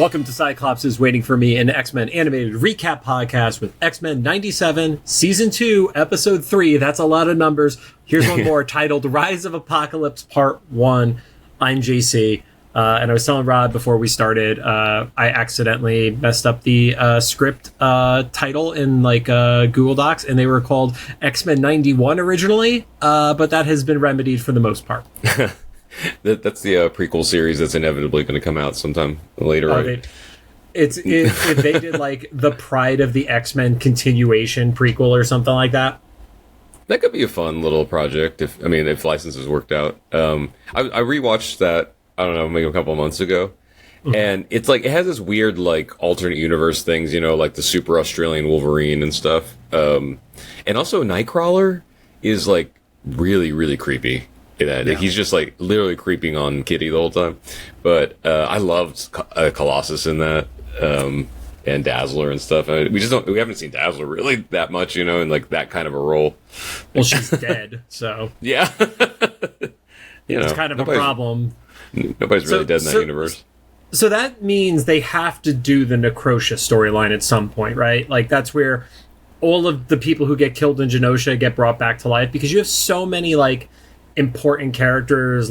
Welcome to Cyclops is Waiting for Me, an X-Men animated recap podcast with X-Men 97, Season 2, Episode 3. That's a lot of numbers. Here's one more titled Rise of Apocalypse Part 1. I'm JC. And I was telling Rod before we started, I accidentally messed up the script title in Google Docs, and they were called X-Men 91 originally, but that has been remedied for the most part. That's the prequel series that's inevitably going to come out sometime later, right? If they did the Pride of the X-Men continuation prequel or something like that. That could be a fun little project if licenses worked out. I rewatched that, I don't know, maybe a couple of months ago. Mm-hmm. And it's it has this weird alternate universe things, like the super Australian Wolverine and stuff. And also Nightcrawler is really, really creepy. Yeah. He's just literally creeping on Kitty the whole time. But I loved Colossus in that, and Dazzler and stuff. We haven't seen Dazzler really that much, in that kind of a role. Well, she's dead, so yeah, it's kind of a problem. Nobody's really dead in that universe. So that means they have to do the Necrotia storyline at some point, right? That's where all of the people who get killed in Genosha get brought back to life, because you have so many important characters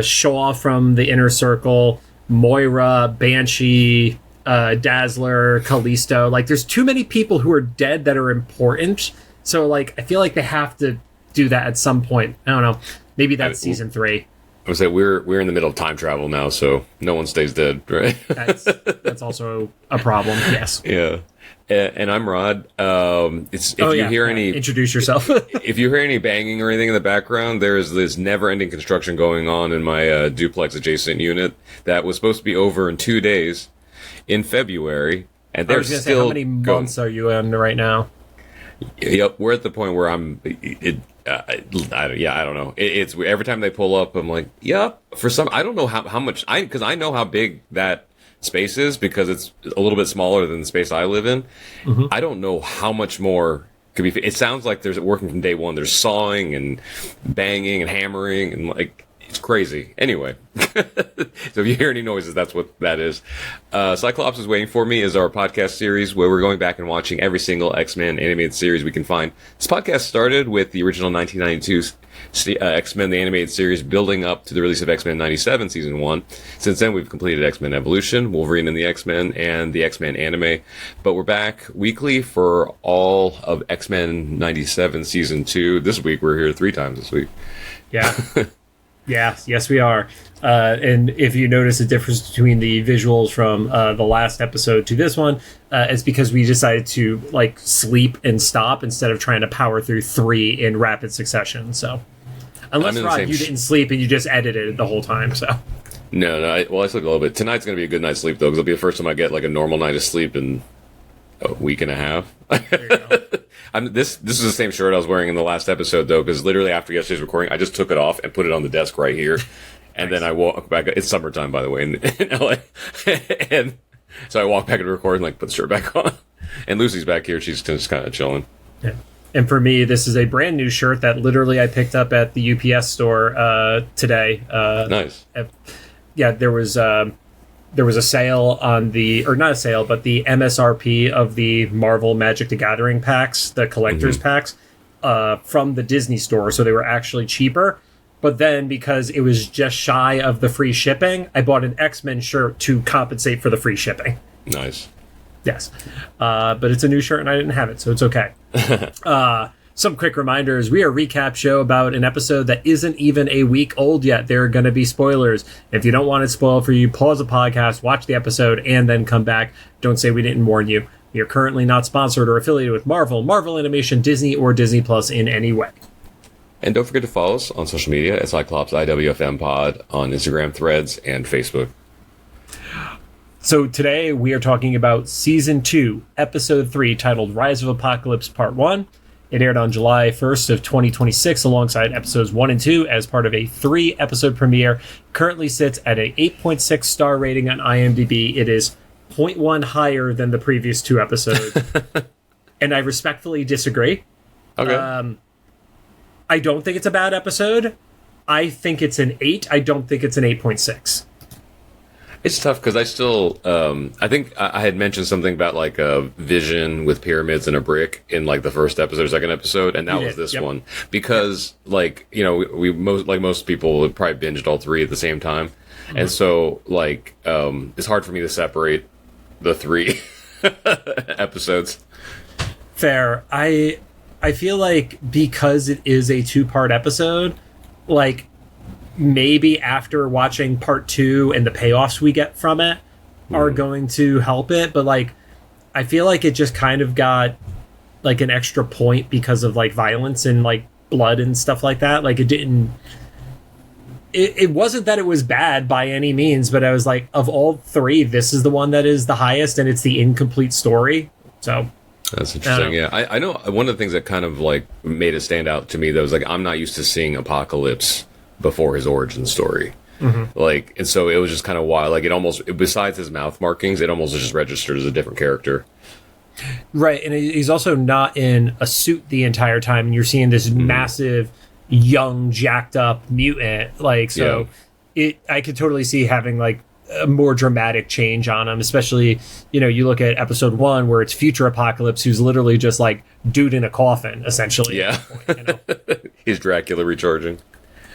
Shaw from the Inner Circle, Moira, Banshee, Dazzler, Callisto. There's too many people who are dead that are important. So I feel they have to do that at some point. I don't know. Maybe that's season 3. I would say we're in the middle of time travel now, so no one stays dead, right? That's also a problem. Yes. Yeah. And I'm Rod. You hear any... Introduce yourself. If you hear any banging or anything in the background, there is this never-ending construction going on in my duplex adjacent unit that was supposed to be over in 2 days in February, and they're still how many months are you in right now? Yep, we're at the point where I'm... I don't know. It's every time they pull up, I'm like, yep. For some, I don't know how much... Because I know how big that space is, because it's a little bit smaller than the space I live in. Mm-hmm. I don't know how much more could be. It sounds like there's working from day one. There's sawing and banging and hammering and it's crazy. Anyway, so if you hear any noises, that's what that is. Cyclops is Waiting for Me is our podcast series where we're going back and watching every single X-Men animated series we can find. This podcast started with the original 1992 X-Men, the animated series, building up to the release of X-Men 97 Season 1. Since then, we've completed X-Men Evolution, Wolverine and the X-Men, and the X-Men anime. But we're back weekly for all of X-Men 97 Season 2. This week, we're here 3 times this week. Yeah. Yes, we are. And if you notice a difference between the visuals from the last episode to this one, it's because we decided to sleep and stop instead of trying to power through 3 in rapid succession. So, unless Rod, you didn't sleep and you just edited it the whole time. So, no, I slept a little bit. Tonight's gonna be a good night's sleep though, because it'll be the first time I get a normal night of sleep in a week and a half. There you go. This is the same shirt I was wearing in the last episode, though, because literally after yesterday's recording, I just took it off and put it on the desk right here. And then I walk back. It's summertime, by the way, in LA. And so I walk back and record and put the shirt back on. And Lucy's back here. She's just kind of chilling. Yeah. And for me, this is a brand new shirt that literally I picked up at the UPS store today. Nice. Yeah, there was a sale on not a sale, but the MSRP of the Marvel Magic the Gathering packs, the collector's packs, from the Disney store. So they were actually cheaper. But then because it was just shy of the free shipping, I bought an X-Men shirt to compensate for the free shipping. Nice. Yes. But it's a new shirt and I didn't have it, so it's okay. Some quick reminders. We are a recap show about an episode that isn't even a week old yet. There are going to be spoilers. If you don't want it spoiled for you, pause the podcast, watch the episode, and then come back. Don't say we didn't warn you. We are currently not sponsored or affiliated with Marvel Animation, Disney, or Disney Plus in any way. And don't forget to follow us on social media at Cyclops IWFM Pod on Instagram, Threads, and Facebook. So today we are talking about Season 2, Episode 3, titled Rise of Apocalypse Part 1. It aired on July 1st of 2026 alongside episodes 1 and 2 as part of a 3-episode premiere. Currently sits at an 8.6 star rating on IMDb. It is 0.1 higher than the previous 2 episodes. And I respectfully disagree. Okay. I don't think it's a bad episode. I think it's an 8. I don't think it's an 8.6. It's tough because I still, I think I had mentioned something about like a vision with pyramids and a brick in like the first episode or second episode, and that was this one because like we most people would probably binged all three at the same time, and so like it's hard for me to separate the three episodes. Fair. I feel like because it is a 2-part episode, like maybe after watching part 2 and the payoffs we get from it are going to help it, but like I feel like it just kind of got like an extra point because of like violence and like blood and stuff like that. Like it wasn't that it was bad by any means, but I was like, of all three, this is the one that is the highest, and it's the incomplete story. So that's interesting. Yeah, I know one of the things that kind of like made it stand out to me though was like I'm not used to seeing Apocalypse before his origin story. Like, and so it was just kind of wild. Like, it almost, besides his mouth markings, it almost just registered as a different character. Right, and he's also not in a suit the entire time, and you're seeing this massive, young, jacked up mutant. Like, so I could totally see having like a more dramatic change on him, especially, you look at episode 1 where it's future Apocalypse, who's literally just like dude in a coffin, essentially. Yeah. He's Dracula recharging.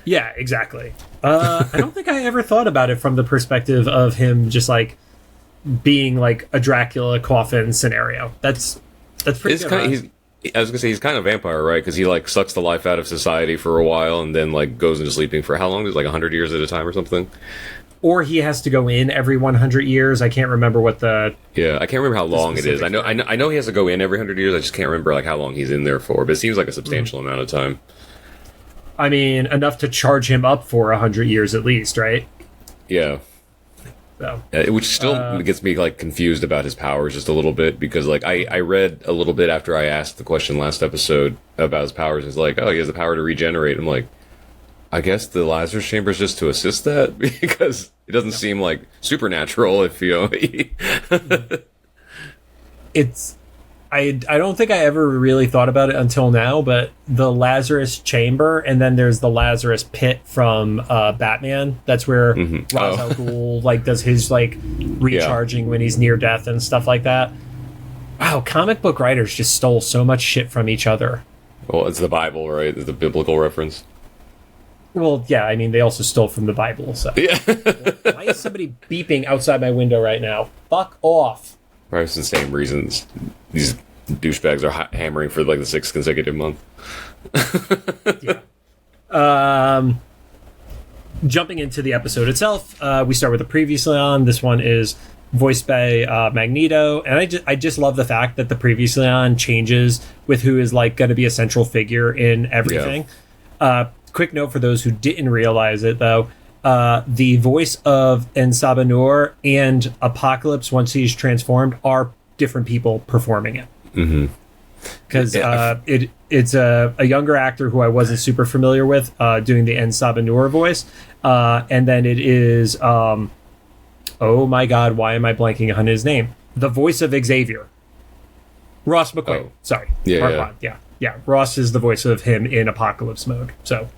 Yeah, exactly. I don't think I ever thought about it from the perspective of him just like being like a Dracula coffin scenario. That's pretty good. I was gonna say he's kind of a vampire, right? Because he like sucks the life out of society for a while and then like goes into sleeping for how long? Is like 100 years at a time or something? Or he has to go in every 100 years. I can't remember what the... Yeah, I can't remember how long it is. I know he has to go in every 100 years. I just can't remember like how long he's in there for. But it seems like a substantial amount of time. I mean, enough to charge him up for 100 years at least, right? Yeah. So, which still gets me like confused about his powers just a little bit, because like I read a little bit after I asked the question last episode about his powers. It's like, oh, he has the power to regenerate. I'm like, I guess the Lazarus chamber is just to assist that, because it doesn't seem like supernatural if it's... I don't think I ever really thought about it until now, but the Lazarus chamber, and then there's the Lazarus pit from Batman. That's where Ra's al Ghul like does his like recharging when he's near death and stuff like that. Wow, comic book writers just stole so much shit from each other. Well, it's the Bible, right? It's the biblical reference. Well, yeah, I mean, they also stole from the Bible, so... Yeah. Why is somebody beeping outside my window right now? Fuck off. Probably for the same reasons these douchebags are hammering for like the 6th consecutive month. Yeah. Jumping into the episode itself, we start with the Previously On. This one is voiced by Magneto, and I just love the fact that the Previously On changes with who is like going to be a central figure in everything. Yeah. Quick note for those who didn't realize it, though. The voice of En Saba Nur and Apocalypse, once he's transformed, are different people performing it. Because it's a younger actor who I wasn't super familiar with doing the En Saba Nur voice. And then it is, oh my god, why am I blanking on his name? The voice of Xavier. Ross McQuaid. Sorry. Yeah. Ross is the voice of him in Apocalypse mode. So...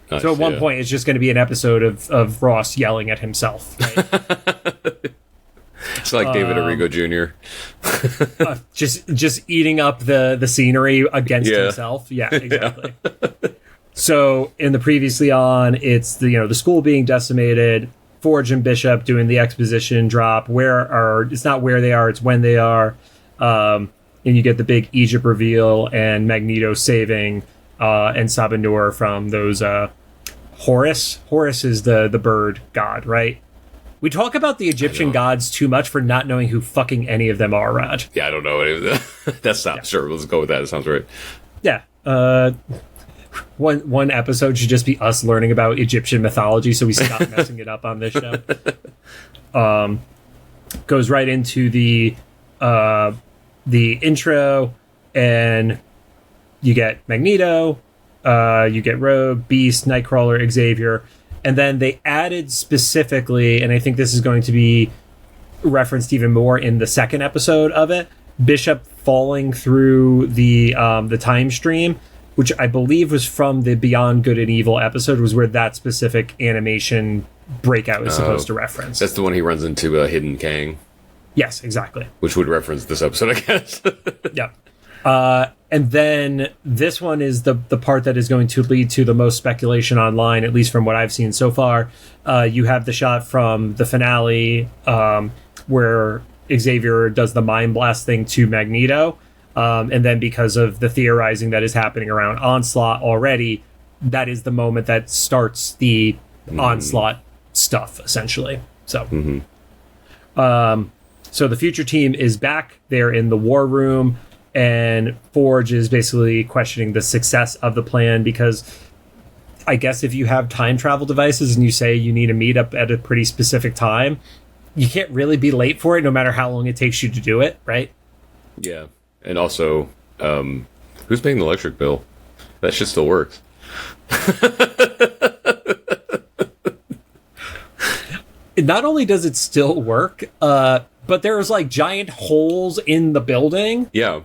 Nice, so at one point, it's just going to be an episode of Ross yelling at himself. Right? It's like David Arrigo Jr. Just eating up the scenery against himself. Yeah, exactly. Yeah. So in the Previously On, it's the school being decimated. Forge and Bishop doing the exposition drop. It's not where they are; it's when they are. And you get the big Egypt reveal and Magneto saving En Saba Nur from those Horus. Horus is the bird god, right? We talk about the Egyptian gods too much for not knowing who fucking any of them are, Raj. Yeah, I don't know any of that. That's not sure. Let's go with that. It sounds right. Yeah. One episode should just be us learning about Egyptian mythology, so we stop messing it up on this show. Goes right into the intro, and you get Magneto, you get Rogue, Beast, Nightcrawler, Xavier, and then they added specifically, and I think this is going to be referenced even more in the second episode of it, Bishop falling through the time stream, which I believe was from the Beyond Good and Evil episode, was where that specific animation Breakout is supposed to reference. That's the one he runs into Hidden Kang. Yes, exactly. Which would reference this episode, I guess. Yeah. And then this one is the part that is going to lead to the most speculation online, at least from what I've seen so far. You have the shot from the finale where Xavier does the mind blast thing to Magneto. And then because of the theorizing that is happening around Onslaught already, that is the moment that starts the Onslaught stuff, essentially. So, so the future team is back. They're in the war room. And Forge is basically questioning the success of the plan because I guess if you have time travel devices and you say you need to meet up at a pretty specific time, you can't really be late for it no matter how long it takes you to do it, right? Yeah. And also, who's paying the electric bill? That shit still works. Not only does it still work, but there's like giant holes in the building. Yeah.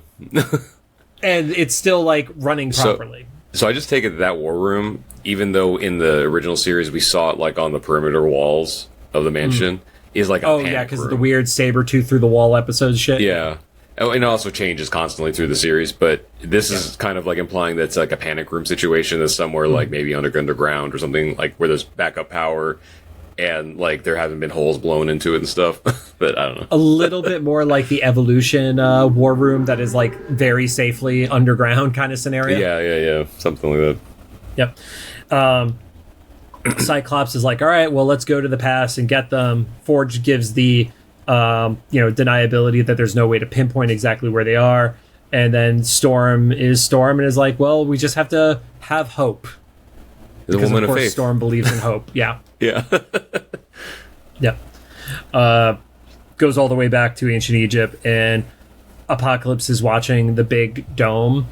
And it's still like running properly. So I just take it that war room, even though in the original series we saw it like on the perimeter walls of the mansion, is like a panic yeah, because room. of the weird Sabretooth through the wall episode shit. Yeah. Oh, and it also changes constantly through the series, but this is kind of like implying that it's like a panic room situation that's somewhere like maybe underground or something, like where there's backup power and like there haven't been holes blown into it and stuff. But I don't know. A little bit more like the Evolution war room that is like very safely underground kind of scenario. Yeah. Something like that. Yep. Cyclops is like, all right, well, let's go to the past and get them. Forge gives the deniability that there's no way to pinpoint exactly where they are. And then Storm and is like, well, we just have to have hope. The because woman of course of faith. Storm believes in hope. Yeah. Yeah. Yep. Goes all the way back to ancient Egypt, and Apocalypse is watching the big dome.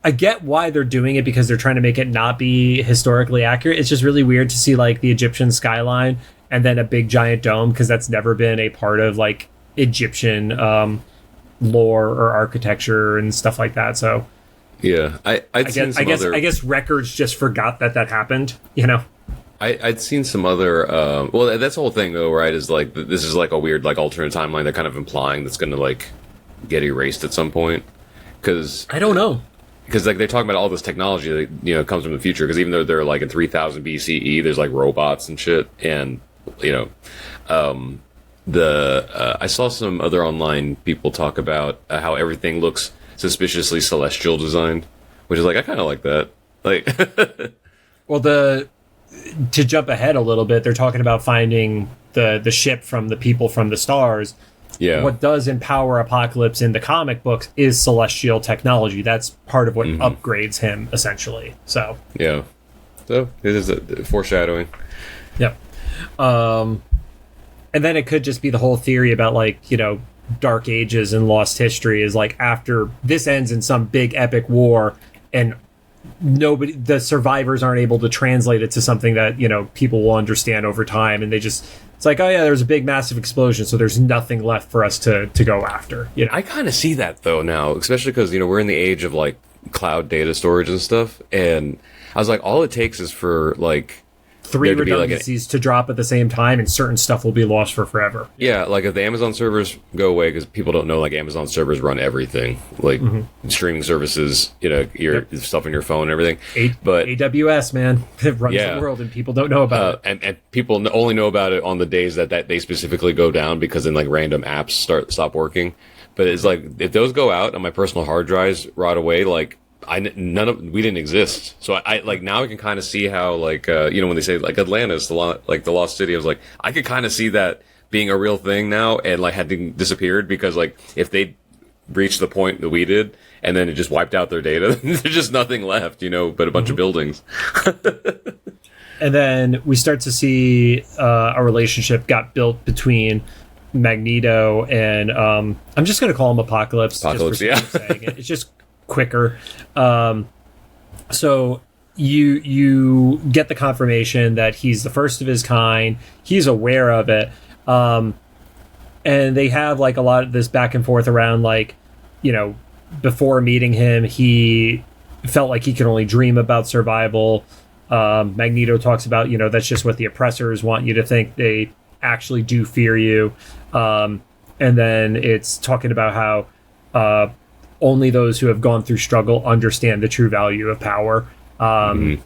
I get why they're doing it because they're trying to make it not be historically accurate. It's just really weird to see like the Egyptian skyline and then a big giant dome because that's never been a part of like Egyptian lore or architecture and stuff like that. So yeah, I guess records just forgot that happened. You know. I'd seen some other well, that's the whole thing though, right? Is like this is like a weird like alternate timeline that kind of implying that's going to like get erased at some point because I don't know. Because like they're talking about all this technology that comes from the future. Because even though they're like in 3000 BCE, there's like robots and shit, and I saw some other online people talk about how everything looks suspiciously celestial designed, which is like I kind of like that. Like, well, to jump ahead a little bit, they're talking about finding the ship from the people from the stars. Yeah. What does empower Apocalypse in the comic books is celestial technology. That's part of what upgrades him, essentially. So yeah. So it is a foreshadowing. Yep. And then it could just be the whole theory about like, Dark Ages and Lost History is like after this ends in some big epic war and the survivors aren't able to translate it to something that, people will understand over time. And it's like, oh yeah, there's a big massive explosion. So there's nothing left for us to go after. I kind of see that though now, especially because, we're in the age of like cloud data storage and stuff. And I was like, all it takes is for like 3 redundancies to drop at the same time and certain stuff will be lost for forever. Yeah, like if the Amazon servers go away, because people don't know, like Amazon servers run everything, like streaming services, your stuff on your phone and everything. But AWS, man, it runs the world and people don't know about it. And people only know about it on the days that they specifically go down because then like random apps stop working. But it's like if those go out and my personal hard drives rot away, like we didn't exist. So I like now I can kind of see how like when they say like Atlantis, the lost city, I was like I could kind of see that being a real thing now and like had disappeared because like if they reached the point that we did and then it just wiped out their data, there's just nothing left, but a bunch of buildings. And then we start to see a relationship got built between Magneto and I'm just going to call him Apocalypse. Apocalypse, just for saying it. It's just quicker. So you get the confirmation that he's the first of his kind. He's aware of it. And they have like a lot of this back and forth around like, before meeting him, he felt like he could only dream about survival. Magneto talks about, that's just what the oppressors want you to think. They actually do fear you. And then it's talking about how only those who have gone through struggle understand the true value of power. And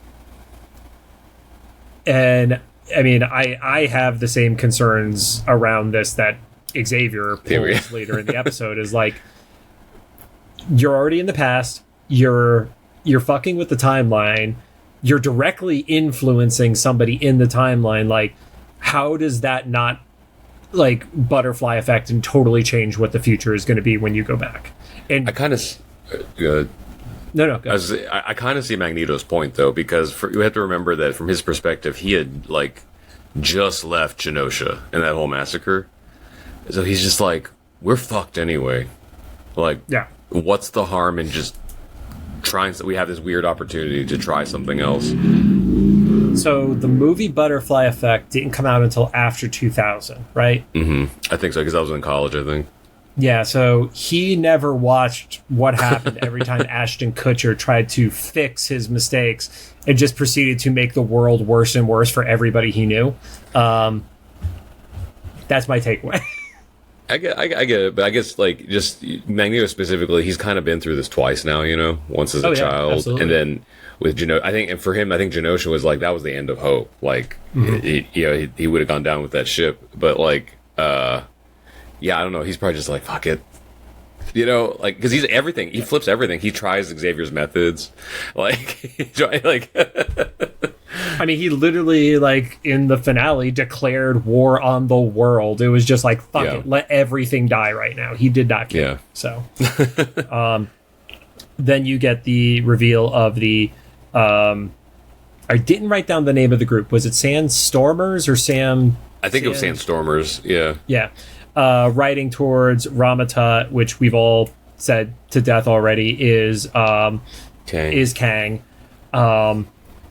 I mean, I have the same concerns around this that Xavier pulls later in the episode. Is like, you're already in the past. You're fucking with the timeline. You're directly influencing somebody in the timeline. Like, how does that not, like, butterfly effect and totally change what the future is going to be when you go back? And I kind of no. I kind of see Magneto's point, though, because you have to remember that from his perspective, he had, like, just left Genosha in that whole massacre. So he's just like, we're fucked anyway. Like, yeah. What's the harm in just trying? We have this weird opportunity to try something else. So the movie Butterfly Effect didn't come out until after 2000, right? I think so, because I was in college, I think. Yeah, so he never watched what happened every time Ashton Kutcher tried to fix his mistakes and just proceeded to make the world worse and worse for everybody he knew. That's my takeaway. I get it, but I guess, like, just Magneto specifically, he's kind of been through this twice now, once as a child, absolutely. And then with Genosha, I think, and for him, I think Genosha was like, that was the end of hope. Like, he would have gone down with that ship, but like, yeah, I don't know. He's probably just like, fuck it. Like, because he's everything. He flips everything. He tries Xavier's methods. Like, I mean, he literally, like, in the finale, declared war on the world. It was just like, fuck it. Let everything die right now. He did not care. Yeah. So, then you get the reveal of the, I didn't write down the name of the group. Was it Sandstormers or Sam? I think it was Sandstormers. Yeah. Yeah. Riding towards Ramatut, which we've all said to death already, is Kang.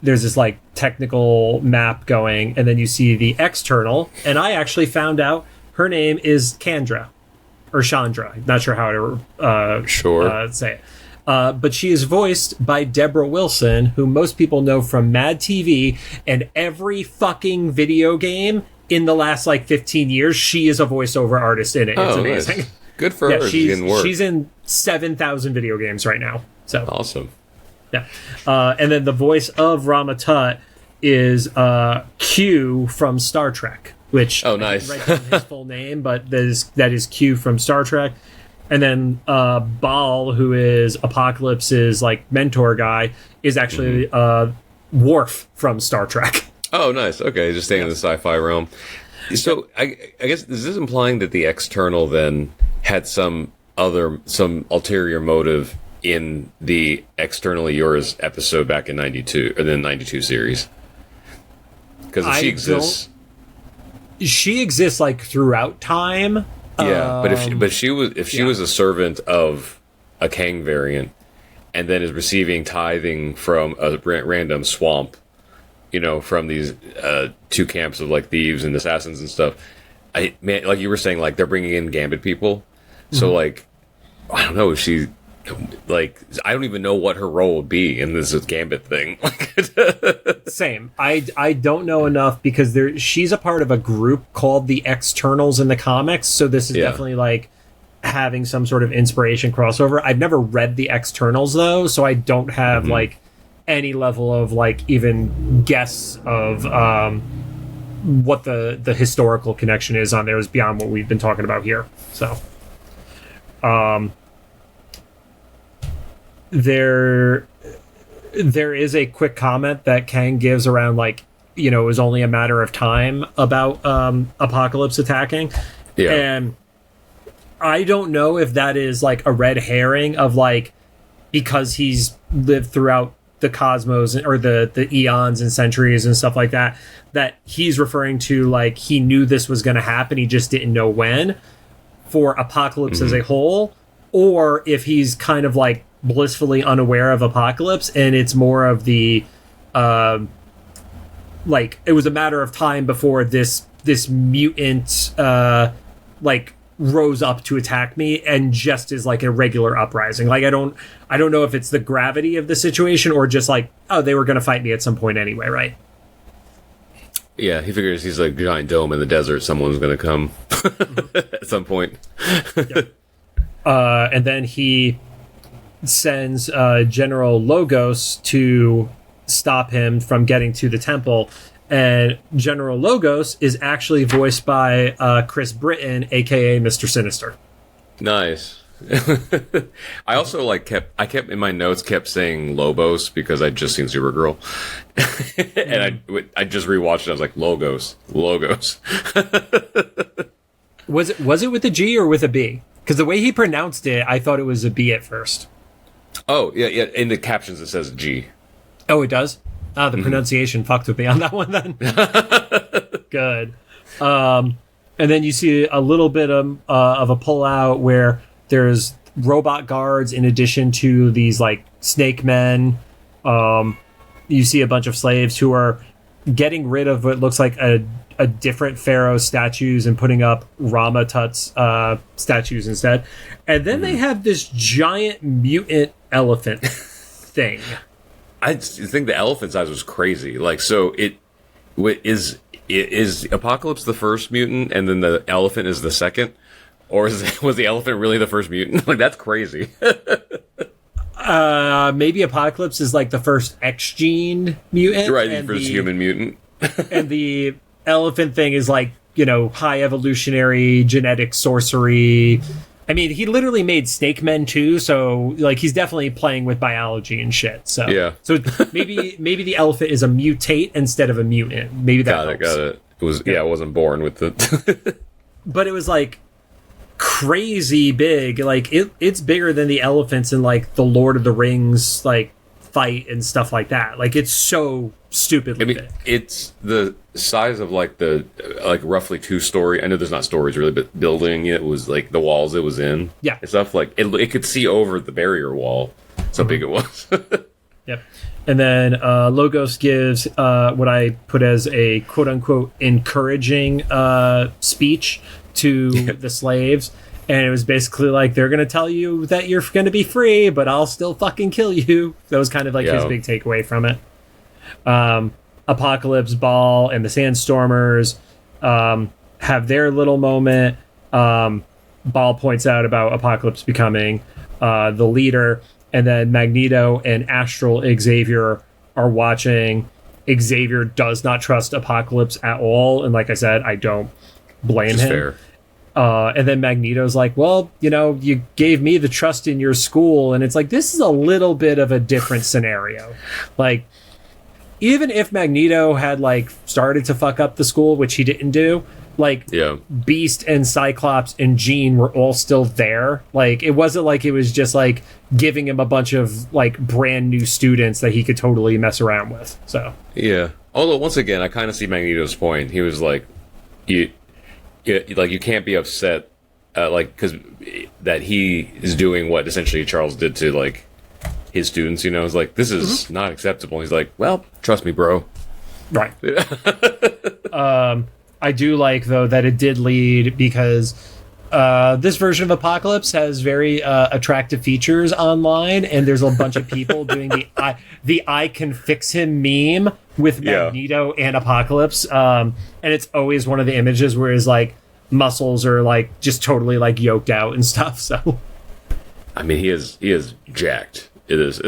There's this, like, technical map going, and then you see the external, and I actually found out her name is Chandra, or Chandra. Not sure how to say it. But she is voiced by Deborah Wilson, who most people know from Mad TV and every fucking video game in the last, like, 15 years. She is a voiceover artist in it. It's amazing. Nice. Good for her. She's in 7,000 video games right now. So awesome. Yeah. And then the voice of Ramatut is Q from Star Trek, which nice. I didn't write down his full name, but that is Q from Star Trek. And then Baal, who is Apocalypse's, like, mentor guy, is actually Worf from Star Trek. Oh, nice. Okay, just staying in the sci-fi realm. So, I guess, is this implying that the external then had some ulterior motive in the Externally Yours episode back in 92, or the 92 series? Because if she exists... She exists, like, throughout time. Yeah, but if she was a servant of a Kang variant, and then is receiving tithing from a random swamp, from these two camps of, like, thieves and assassins and stuff. Man, like you were saying, like, they're bringing in Gambit people. So, like, I don't know if she, like, I don't even know what her role would be in this Gambit thing. Same. I don't know enough because she's a part of a group called the Externals in the comics. So this is definitely, like, having some sort of inspiration crossover. I've never read the Externals, though, so I don't have, like, any level of, like, even guess of what the historical connection is on there is beyond what we've been talking about here. So there is a quick comment that Kang gives around, like, it was only a matter of time about Apocalypse attacking. And I don't know if that is, like, a red herring of, like, because he's lived throughout the cosmos or the eons and centuries and stuff like that he's referring to, like, he knew this was going to happen, he just didn't know when, for Apocalypse as a whole, or if he's kind of, like, blissfully unaware of Apocalypse and it's more of the like, it was a matter of time before this mutant like rose up to attack me and just is like a regular uprising. Like I don't know if it's the gravity of the situation or just like, oh, they were going to fight me at some point anyway, right? Yeah, he figures he's like a giant dome in the desert. Someone's going to come at some point. Yep. And then he sends General Logos to stop him from getting to the temple. And General Logos is actually voiced by Chris Britton, aka Mr. Sinister. Nice. I also kept in my notes kept saying Lobos because I'd just seen Supergirl, and I just rewatched it. I was like Logos. Was it with a G or with a B? Because the way he pronounced it, I thought it was a B at first. Oh yeah. In the captions it says G. Oh, it does. Ah, the pronunciation fucked with me on that one then. Good. And then you see a little bit of a pullout where there's robot guards in addition to these like snake men. You see a bunch of slaves who are getting rid of what looks like a different pharaoh statues and putting up Rama Tut's statues instead. And then they have this giant mutant elephant thing. I think the elephant size was crazy. Like, so is Apocalypse the first mutant and then the elephant is the second? Or was the elephant really the first mutant? Like, that's crazy. Maybe Apocalypse is like the first X-gene mutant. Right, the first human mutant. And the elephant thing is like, high evolutionary genetic sorcery. I mean, he literally made snake men too, so like he's definitely playing with biology and shit. So yeah. So maybe the elephant is a mutate instead of a mutant. Maybe that helps. Got it. It was it wasn't born with the. But it was like crazy big. Like it's bigger than the elephants in like the Lord of the Rings like fight and stuff like that. Like it's so stupidly big. It's the size of like the roughly 2-story. I know there's not stories really, but building it was like the walls it was in. Yeah, and stuff like it could see over the barrier wall. That's how big it was. Yep. And then Logos gives what I put as a quote unquote encouraging speech to the slaves. And it was basically like, they're going to tell you that you're going to be free, but I'll still fucking kill you. That was kind of like his big takeaway from it. Apocalypse, Ball, and the Sandstormers have their little moment. Ball points out about Apocalypse becoming the leader. And then Magneto and Astral Xavier are watching. Xavier does not trust Apocalypse at all. And like I said, I don't blame him. Fair. And then Magneto's like, well, you gave me the trust in your school. And it's like, this is a little bit of a different scenario. Like, even if Magneto had, like, started to fuck up the school, which he didn't do, like, Beast and Cyclops and Jean were all still there. Like, it wasn't like it was just, like, giving him a bunch of, like, brand new students that he could totally mess around with. So. Yeah. Although, once again, I kind of see Magneto's point. He was like, you can't be upset, because that he is doing what essentially Charles did to like his students. It's like, this is not acceptable. He's like, well, trust me, bro. Right. I do like though that it did lead because this version of Apocalypse has very attractive features online, and there's a bunch of people doing the I can fix him meme with Magneto and Apocalypse, and it's always one of the images where his like muscles are like just totally like yoked out and stuff. So, I mean, he is jacked. It is.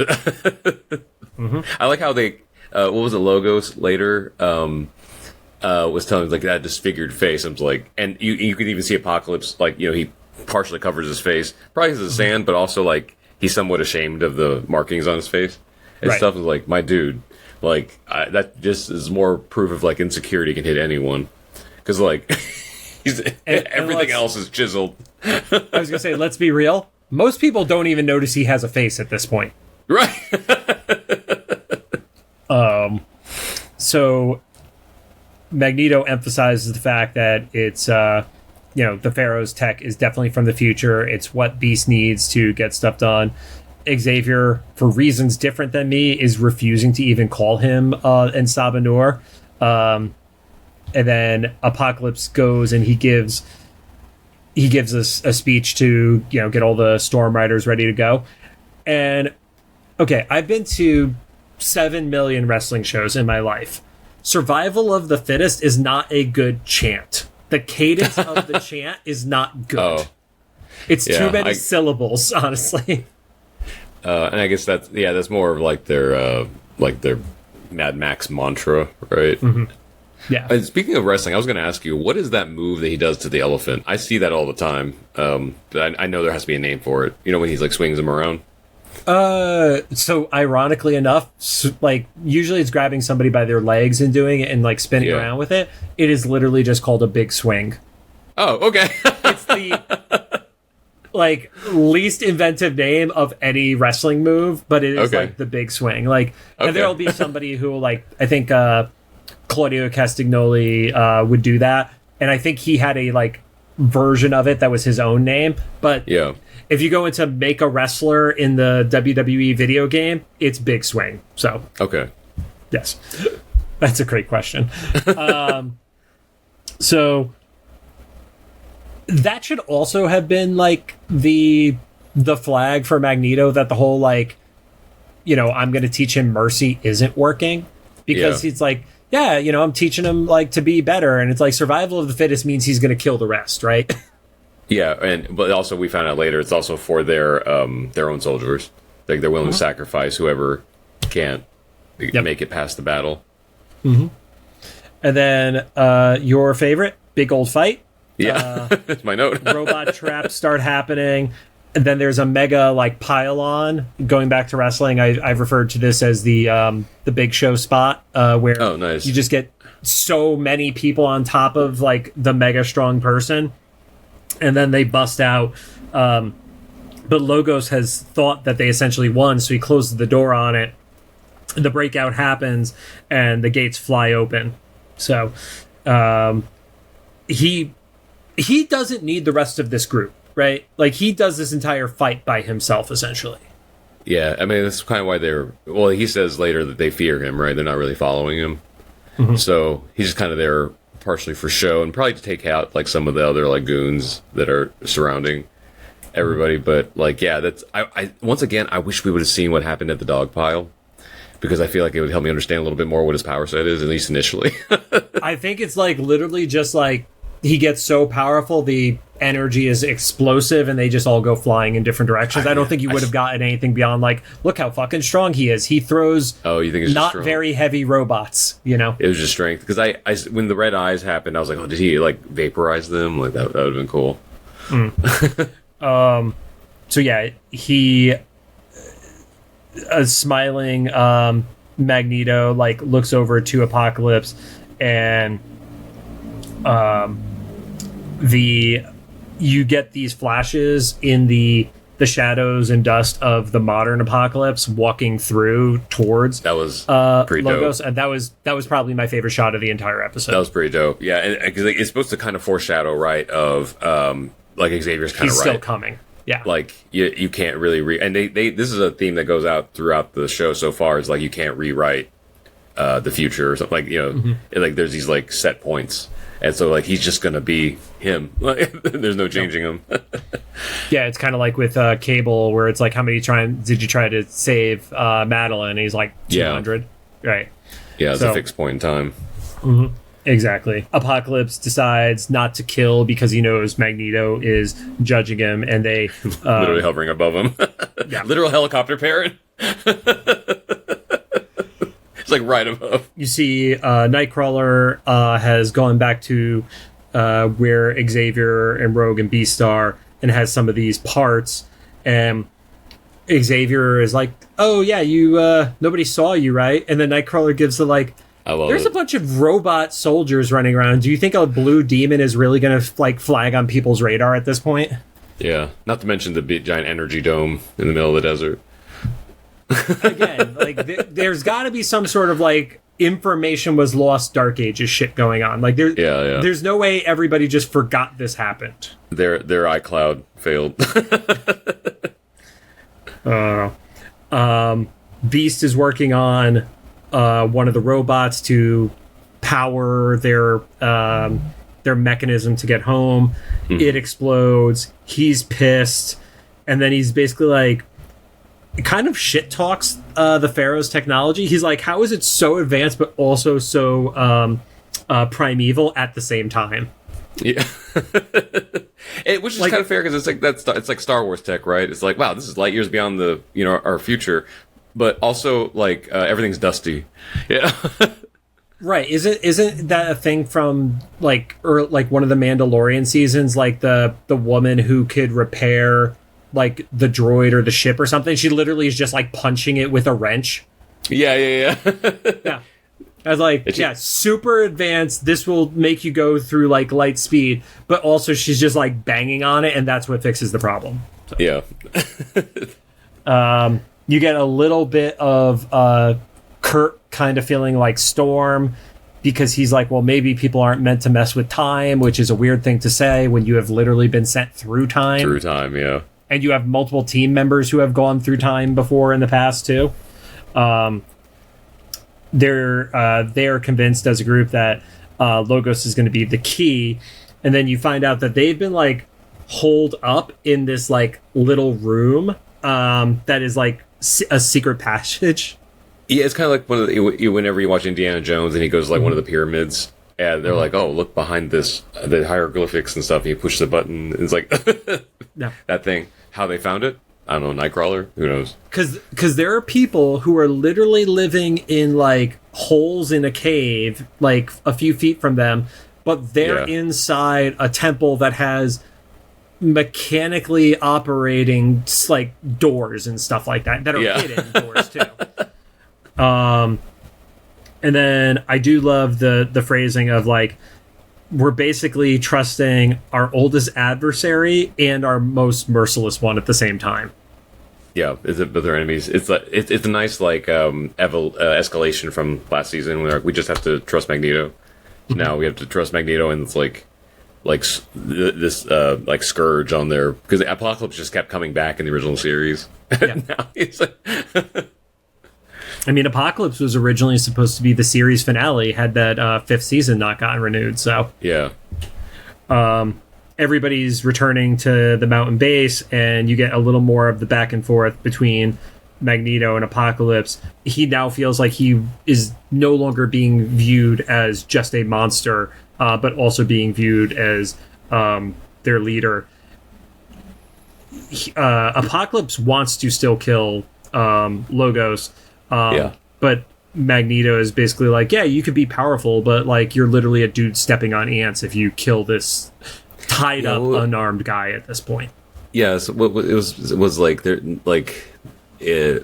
I like how they what was it? Logos later was telling like that disfigured face. I was like, and you could even see Apocalypse like he partially covers his face, probably because of the sand, but also like he's somewhat ashamed of the markings on his face and stuff. Is like, my dude. Like, that just is more proof of, like, insecurity can hit anyone. Because, like, everything else is chiseled. I was going to say, let's be real. Most people don't even notice he has a face at this point. Right. So, Magneto emphasizes the fact that it's, the Pharaoh's tech is definitely from the future. It's what Beast needs to get stuff done. Xavier, for reasons different than me, is refusing to even call him En Saba Nur. And then Apocalypse goes and he he gives us a speech to, get all the Storm Riders ready to go. And okay, I've been to 7 million wrestling shows in my life. Survival of the fittest is not a good chant. The cadence of the chant is not good. Oh. It's too many syllables, honestly. And I guess that's more of like their Mad Max mantra, right? Mm-hmm. Yeah. And speaking of wrestling, I was going to ask you, what is that move that he does to the elephant? I see that all the time, but I know there has to be a name for it. When he's like swings him around. So ironically enough, like usually it's grabbing somebody by their legs and doing it and like spinning around with it. It is literally just called a big swing. Oh, okay. It's the like least inventive name of any wrestling move, but it is like the big swing. Like, and there'll be somebody who like, I think, Claudio Castagnoli, would do that. And I think he had a like version of it that was his own name, but if you go into make a wrestler in the WWE video game, it's Big Swing. So yes, that's a great question. So that should also have been like the flag for Magneto, that the whole like, I'm going to teach him mercy isn't working, because he's like, I'm teaching him like to be better, and it's like survival of the fittest means he's going to kill the rest, right? Yeah, but also we found out later it's also for their own soldiers. Like they're willing to sacrifice whoever can't make it past the battle. Mm-hmm. And then your favorite big old fight. Yeah, that's my note. Robot traps start happening. And then there's a mega like pile-on. Going back to wrestling, I've referred to this as the Big Show spot, where you just get so many people on top of like the mega strong person, and then they bust out. But Logos has thought that they essentially won, so he closes the door on it. The breakout happens, and the gates fly open. So he doesn't need the rest of this group. Right? Like, he does this entire fight by himself, essentially. Yeah, I mean, that's kind of why he says later that they fear him, right? They're not really following him. Mm-hmm. So he's just kind of there partially for show and probably to take out, like, some of the other, like, goons that are surrounding everybody. But, like, I once again, I wish we would have seen what happened at the dog pile, because I feel like it would help me understand a little bit more what his power set is, at least initially. I think it's, like, literally just, like, he gets so powerful, the energy is explosive, and they just all go flying in different directions. I don't think you would have gotten anything beyond like, look how fucking strong he is. He throws you think it's not very heavy robots, It was just strength. Because I when the red eyes happened, I was like, oh, did he like vaporize them? Like that would have been cool. So yeah, he a smiling Magneto like looks over to Apocalypse, and you get these flashes in the shadows and dust of the modern Apocalypse walking through towards that was pretty Logos, dope. and that was probably my favorite shot of the entire episode. That was pretty dope. Yeah, because it's supposed to kind of foreshadow, right, of like Xavier's kind of still coming. Yeah, like you can't really and they this is a theme that goes out throughout the show so far, is like you can't rewrite the future or something, like like there's these like set points. And so, like, he's just going to be him. There's no changing him. Yeah, it's kind of like with Cable, where it's like, how many times did you try to save Madeline? And he's like, 200. Yeah. Right. Yeah, it's a fixed point in time. Mm-hmm. Exactly. Apocalypse decides not to kill because he knows Magneto is judging him, and they... literally hovering above him. Literal helicopter parent. Like right above. You see Nightcrawler has gone back to where Xavier and Rogue and Beast are, and has some of these parts, and Xavier is like, oh yeah, you nobody saw you, right? And then Nightcrawler gives the like, there's a bunch of robot soldiers running around. Do you think a blue demon is really gonna like flag on people's radar at this point? Yeah, not to mention the big giant energy dome in the middle of the desert. Again, like there's got to be some sort of like information was lost, Dark Ages shit going on. Like there's no way everybody just forgot this happened. Their iCloud failed. Beast is working on one of the robots to power their their mechanism to get home. It explodes. He's pissed. And then he's basically like, kind of shit talks the Pharaoh's technology. He's like, how is it so advanced but also so primeval at the same time? Yeah. Which is like, kind of fair, because it's like Star Wars tech, right? It's like, wow, this is light years beyond the our future, but also like everything's dusty. Yeah. Right. Isn't that a thing from like one of the Mandalorian seasons, like the woman who could repair like the droid or the ship or something? She literally is just like punching it with a wrench. Yeah. Yeah. I was like, super advanced. This will make you go through like light speed, but also she's just like banging on it, and that's what fixes the problem. So. Yeah. You get a little bit of Kurt kind of feeling like Storm, because he's like, well, maybe people aren't meant to mess with time, which is a weird thing to say when you have literally been sent through time. Through time, yeah. And you have multiple team members who have gone through time before in the past too. They're convinced as a group that Logos is going to be the key, and then you find out that they've been like holed up in this like little room that is like a secret passage. Yeah, it's kind of like whenever you watch Indiana Jones and he goes to like one of the pyramids, and they're like, oh, look behind this, the hieroglyphics and stuff, and you push the button, and it's like that thing. How they found it, I don't know. Nightcrawler, who knows? Because there are people who are literally living in like holes in a cave, like a few feet from them, but they're inside a temple that has mechanically operating like doors and stuff like that are hidden doors too. And then I do love the phrasing of like, we're basically trusting our oldest adversary and our most merciless one at the same time. Yeah, but they're enemies. It's like it's a nice like escalation from last season where we just have to trust Magneto. Now we have to trust Magneto, and it's like this like scourge on there, because Apocalypse just kept coming back in the original series. Yeah. Now it's like I mean, Apocalypse was originally supposed to be the series finale had that fifth season not gotten renewed. So yeah, everybody's returning to the mountain base, and you get a little more of the back and forth between Magneto and Apocalypse. He now feels like he is no longer being viewed as just a monster, but also being viewed as their leader. Apocalypse wants to still kill Logos. But Magneto is basically like, yeah, you could be powerful, but like you're literally a dude stepping on ants if you kill this tied up unarmed guy at this point. Yeah, so it was like they're like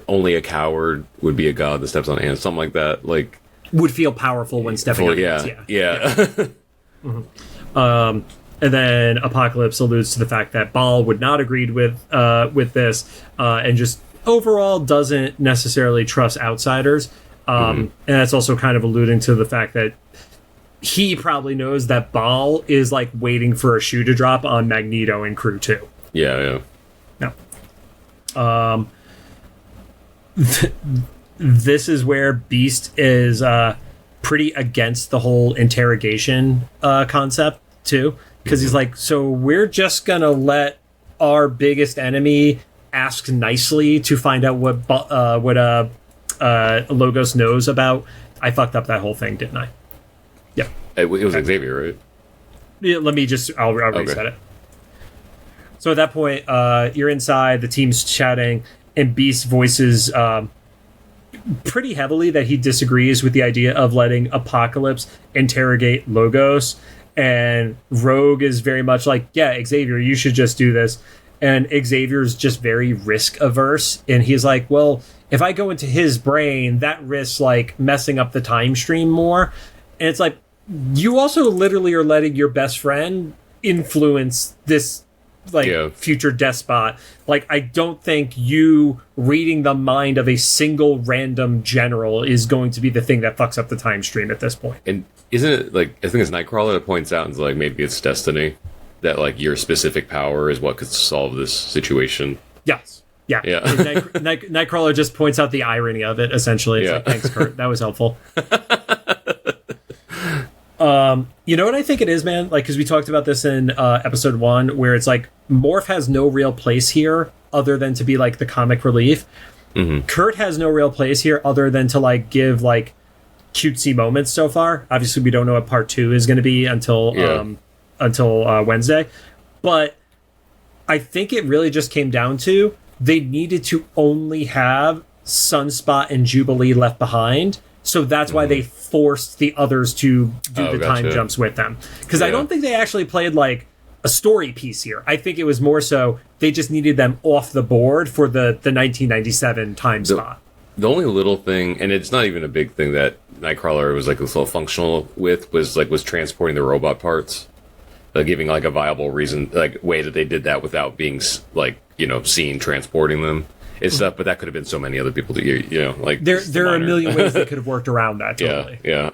only a coward would be a god that steps on ants, something like that. Like would feel powerful when stepping on ants. Yeah. Mm-hmm. And then Apocalypse alludes to the fact that Baal would not agree with this, and just overall doesn't necessarily trust outsiders. And that's also kind of alluding to the fact that he probably knows that Baal is like waiting for a shoe to drop on Magneto and crew too. Yeah. This is where Beast is pretty against the whole interrogation concept too, because he's like, so we're just gonna let our biggest enemy ask nicely to find out what Logos knows about. I fucked up that whole thing, didn't I? Yeah. It was Xavier, right? Yeah, I'll reset it. So at that point, you're inside, the team's chatting, and Beast voices pretty heavily that he disagrees with the idea of letting Apocalypse interrogate Logos. And Rogue is very much like, yeah, Xavier, you should just do this. And Xavier's just very risk averse, and he's like, well, if I go into his brain, that risks like messing up the time stream more. And it's like, you also literally are letting your best friend influence this future despot. Like, I don't think you reading the mind of a single random general is going to be the thing that fucks up the time stream at this point. And isn't it like, I think it's Nightcrawler that points out, and like maybe it's destiny. That like your specific power is what could solve this situation. Yes. Yeah. Nightcrawler just points out the irony of it, essentially. It's like, thanks, Kurt. That was helpful. You know what I think it is, man? Like, because we talked about this in episode 1, where it's like Morph has no real place here other than to be like the comic relief. Kurt has no real place here other than to like give like cutesy moments so far. Obviously, we don't know what part 2 is going to be until Wednesday, but I think it really just came down to they needed to only have Sunspot and Jubilee left behind. So that's why they forced the others to do the time jumps with them. Because I don't think they actually played like a story piece here. I think it was more so they just needed them off the board for the 1997 time spot. The only little thing, and it's not even a big thing that Nightcrawler was like a little functional with, was transporting the robot parts. Giving like a viable reason, like way that they did that without being like, seen transporting them. It's stuff, but that could have been so many other people to like there are a million ways they could have worked around that. Totally. Yeah.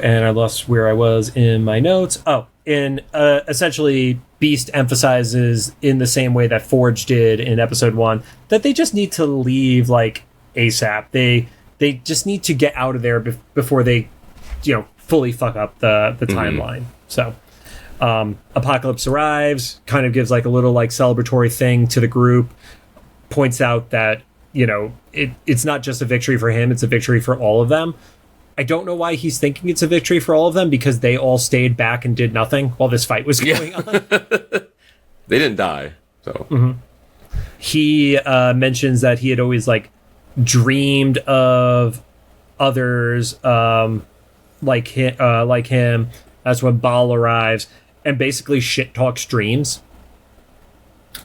And I lost where I was in my notes. Oh, and essentially, Beast emphasizes in the same way that Forge did in episode 1 that they just need to leave like ASAP. They just need to get out of there before they, fully fuck up the timeline. So. Apocalypse arrives, kind of gives like a little like celebratory thing to the group, points out that it's not just a victory for him, it's a victory for all of them. I don't know why he's thinking it's a victory for all of them, because they all stayed back and did nothing while this fight was going on. They didn't die, so he mentions that he had always like dreamed of others like him. That's when Baal arrives and basically shit talks dreams.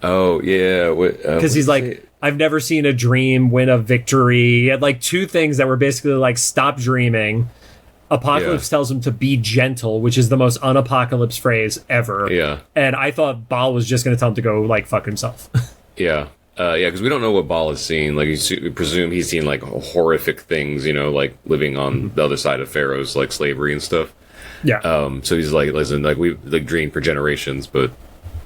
Oh, yeah. Because he's like, I've never seen a dream win a victory. He had like 2 things that were basically like, stop dreaming. Apocalypse tells him to be gentle, which is the most un-Apocalypse phrase ever. Yeah. And I thought Baal was just going to tell him to go like fuck himself. Yeah. Because we don't know what Baal has seen. Like, we presume he's seen like horrific things, like living on the other side of Pharaoh's like slavery and stuff. Yeah. So he's like, listen, like we've like dreamed for generations, but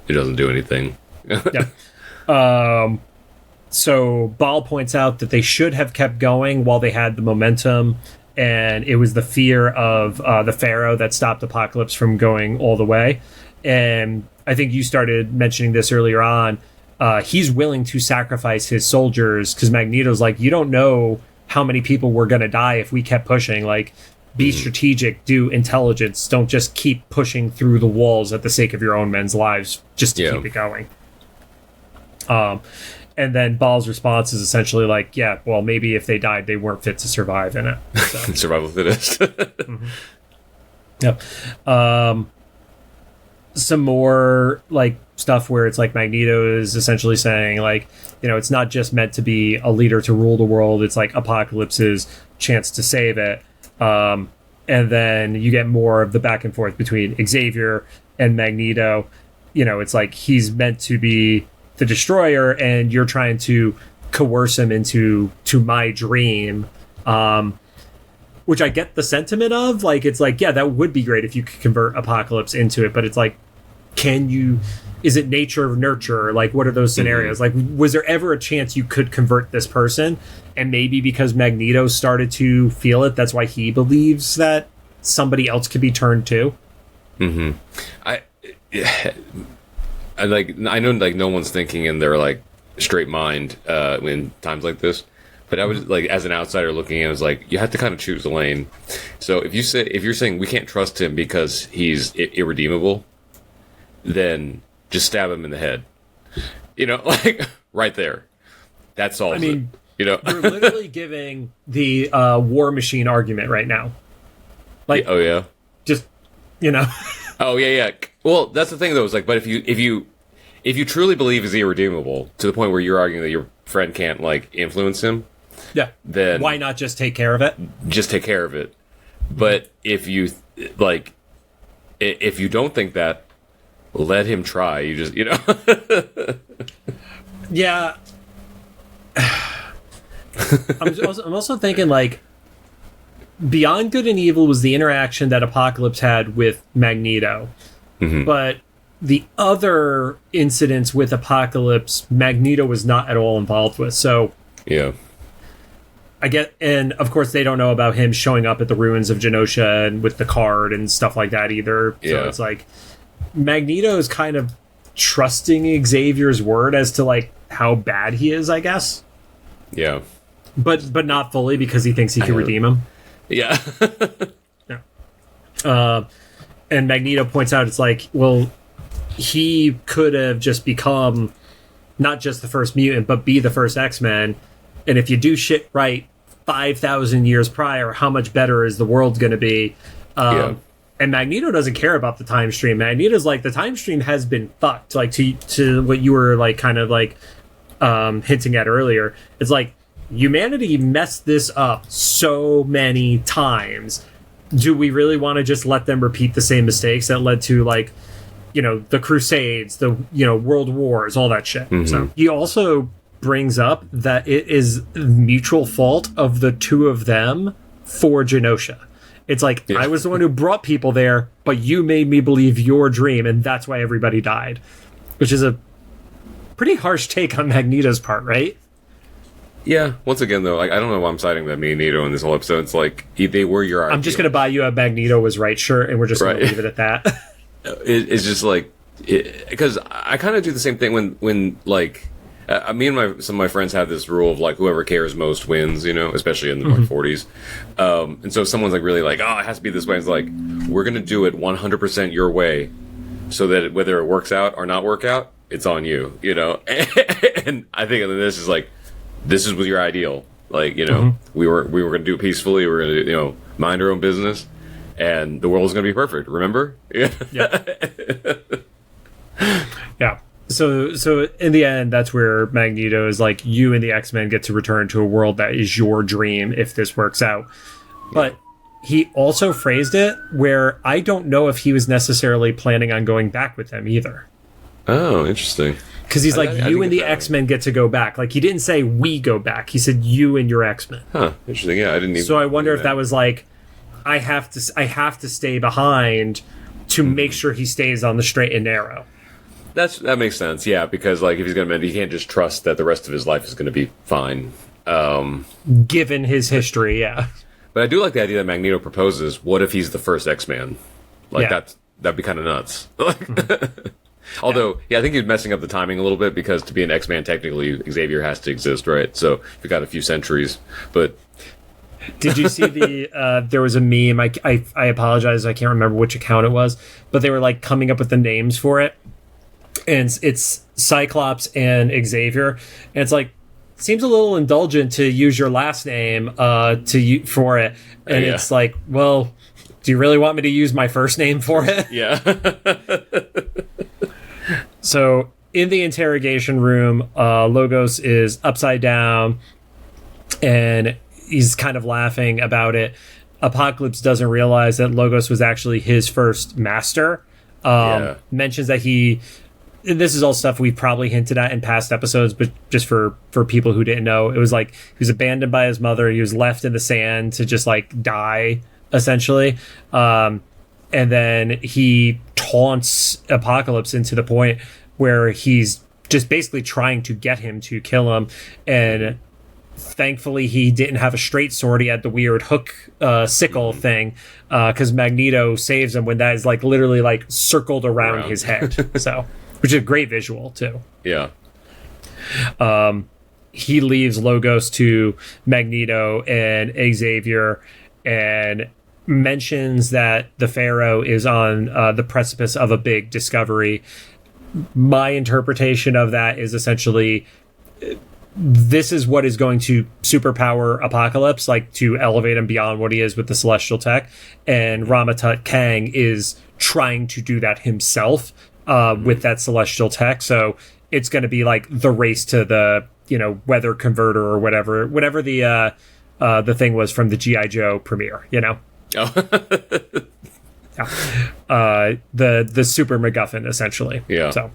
it doesn't do anything. Yeah. So Baal points out that they should have kept going while they had the momentum, and it was the fear of the Pharaoh that stopped Apocalypse from going all the way. And I think you started mentioning this earlier on. He's willing to sacrifice his soldiers because Magneto's like, you don't know how many people were going to die if we kept pushing. Like, be strategic, do intelligence. Don't just keep pushing through the walls at the sake of your own men's lives just to keep it going. And then Baal's response is essentially like, yeah, well, maybe if they died, they weren't fit to survive in it. So. Survival fittest. Yep. Some more like stuff where it's like Magneto is essentially saying like, it's not just meant to be a leader to rule the world. It's like Apocalypse's chance to save it. And then you get more of the back and forth between Xavier and Magneto. It's like he's meant to be the destroyer and you're trying to coerce him into my dream. Which I get the sentiment of. Like, it's like, yeah, that would be great if you could convert Apocalypse into it. But it's like, is it nature or nurture? Like, what are those scenarios? Like, was there ever a chance you could convert this person? And maybe because Magneto started to feel it, that's why he believes that somebody else could be turned too. I know like no one's thinking in their like straight mind in times like this. But I was like, as an outsider looking in, I was like, you have to kind of choose a lane. So if you're saying we can't trust him because he's irredeemable, then just stab him in the head. Like right there. That solves it. You're literally giving the War Machine argument right now. Like, oh yeah, just Oh yeah. Well, that's the thing though. Is like, but if you truly believe he's irredeemable to the point where you're arguing that your friend can't like influence him, then why not just take care of it? Just take care of it. But if you don't think that, let him try. You just Yeah. I'm also thinking like Beyond Good and Evil was the interaction that Apocalypse had with Magneto. But the other incidents with Apocalypse, Magneto was not at all involved with. So yeah, I get, and of course they don't know about him showing up at the ruins of Genosha and with the card and stuff like that either. So it's like Magneto is kind of trusting Xavier's word as to like how bad he is, I guess. Yeah. But not fully, because he thinks he can redeem him. Yeah. And Magneto points out, it's like, well, he could have just become not just the first mutant, but be the first X-Men. And if you do shit right 5,000 years prior, how much better is the world going to be? And Magneto doesn't care about the time stream. Magneto's like, the time stream has been fucked. Like, to what you were like kind of like hinting at earlier. It's like, humanity messed this up so many times. Do we really want to just let them repeat the same mistakes that led to, like, you know, the Crusades, the, you know, World Wars, all that shit? So he also brings up that it is mutual fault of the two of them for Genosha. It's like, I was the one who brought people there, but you made me believe your dream, and that's why everybody died. Which is a pretty harsh take on Magneto's part, right? Yeah. Once again, though, like, I don't know why I'm citing that Magneto in this whole episode. It's like, they were your ideal. I'm just going to buy you a Magneto was right shirt, and we're just going to leave it at that. It's just like, because I kind of do the same thing when like, me and some of my friends have this rule of like, whoever cares most wins, you know, especially in the like 40s. And so if someone's like really like, oh, it has to be this way, it's like, we're going to do it 100% your way, so that whether it works out or not work out, it's on you, you know? And I think this is like, this is with your ideal. Like, you know, we were going to do it peacefully. We were going to, you know, mind our own business, and the world is going to be perfect. Remember? Yeah. Yeah. So in the end, that's where Magneto is like, you and the X-Men get to return to a world that is your dream if this works out. But he also phrased it where I don't know if he was necessarily planning on going back with them either. Oh, interesting. Because he's like, you and the X-Men get to go back. Like, he didn't say we go back. He said you and your X-Men. Huh. Interesting. Yeah, I didn't even. So I wonder if that was like, I have to stay behind to make sure he stays on the straight and narrow. That makes sense. Yeah, because like if he's gonna, he can't just trust that the rest of his life is gonna be fine. Given his history, yeah. But I do like the idea that Magneto proposes. What if he's the first X-Man? Like that'd be kind of nuts. Although, I think he's messing up the timing a little bit, because to be an X-Man, technically, Xavier has to exist, right? So we got a few centuries. But did you see there was a meme, I apologize, I can't remember which account it was, but they were like coming up with the names for it. And it's Cyclops and Xavier. And it's like, seems a little indulgent to use your last name for it. And it's like, well, do you really want me to use my first name for it? Yeah. So in the interrogation room, Logos is upside down and he's kind of laughing about it. Apocalypse doesn't realize that Logos was actually his first master. Mentions that this is all stuff we've probably hinted at in past episodes, but just for people who didn't know, it was like he was abandoned by his mother. He was left in the sand to just like die, essentially. And then he taunts Apocalypse into the point where he's just basically trying to get him to kill him. And thankfully he didn't have a straight sword. He had the weird hook sickle thing, because Magneto saves him when that is like literally like circled around his head. So, which is a great visual too. Yeah. He leaves Logos to Magneto and Xavier and mentions that the Pharaoh is on the precipice of a big discovery. My interpretation of that is essentially, this is what is going to superpower Apocalypse, like to elevate him beyond what he is with the celestial tech. And Ramatut Kang is trying to do that himself with that celestial tech. So it's going to be like the race to the, you know, weather converter or whatever the thing was from the G.I. Joe premiere, you know? Oh. The super MacGuffin, essentially. Yeah. So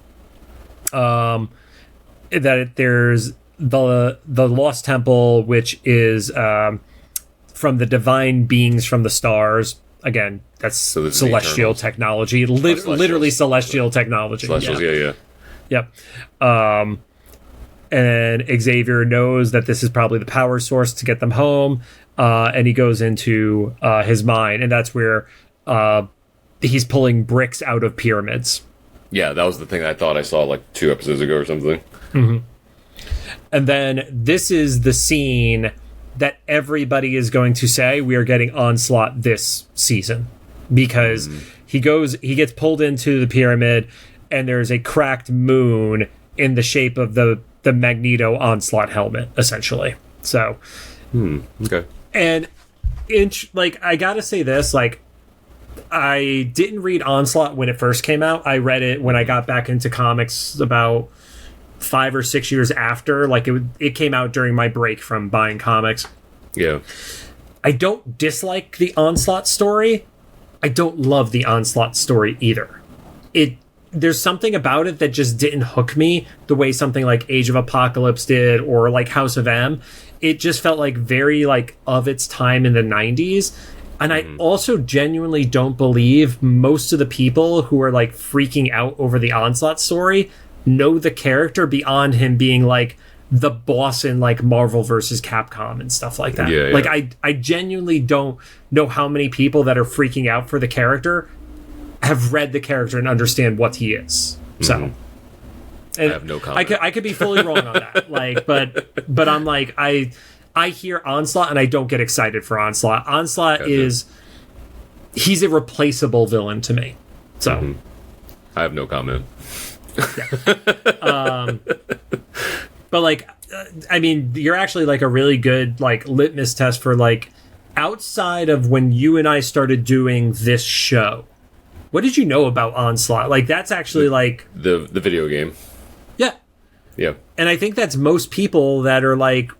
there's the Lost Temple, which is from the divine beings from the stars. Again, that's celestial technology. Literally celestial technology. Celestials, yeah. Yep. and Xavier knows that this is probably the power source to get them home, and he goes into his mind, and that's where he's pulling bricks out of pyramids. Yeah, that was the thing I thought I saw like 2 episodes ago or something. Mm-hmm. And then this is the scene that everybody is going to say we are getting Onslaught this season, because he gets pulled into the pyramid, and there's a cracked moon in the shape of the Magneto Onslaught helmet, essentially. So, okay. And I gotta say this, like, I didn't read Onslaught when it first came out. I read it when I got back into comics about 5 or 6 years after. Like, it came out during my break from buying comics. Yeah. I don't dislike the Onslaught story. I don't love the Onslaught story either. There's something about it that just didn't hook me the way something like Age of Apocalypse did, or like House of M. It just felt like very like of its time in the 90s. And I also genuinely don't believe most of the people who are like freaking out over the Onslaught story know the character beyond him being like the boss in like Marvel versus Capcom and stuff like that. Yeah. Like I genuinely don't know how many people that are freaking out for the character have read the character and understand what he is. So I have no comment. I could be fully wrong on that. Like, but I'm like, I hear Onslaught and I don't get excited for Onslaught. Onslaught he's a replaceable villain to me. So I have no comment. Yeah. But like, I mean, you're actually like a really good like litmus test for like, outside of when you and I started doing this show, what did you know about Onslaught? Like, that's actually like the video game. Yeah. And I think that's most people that are like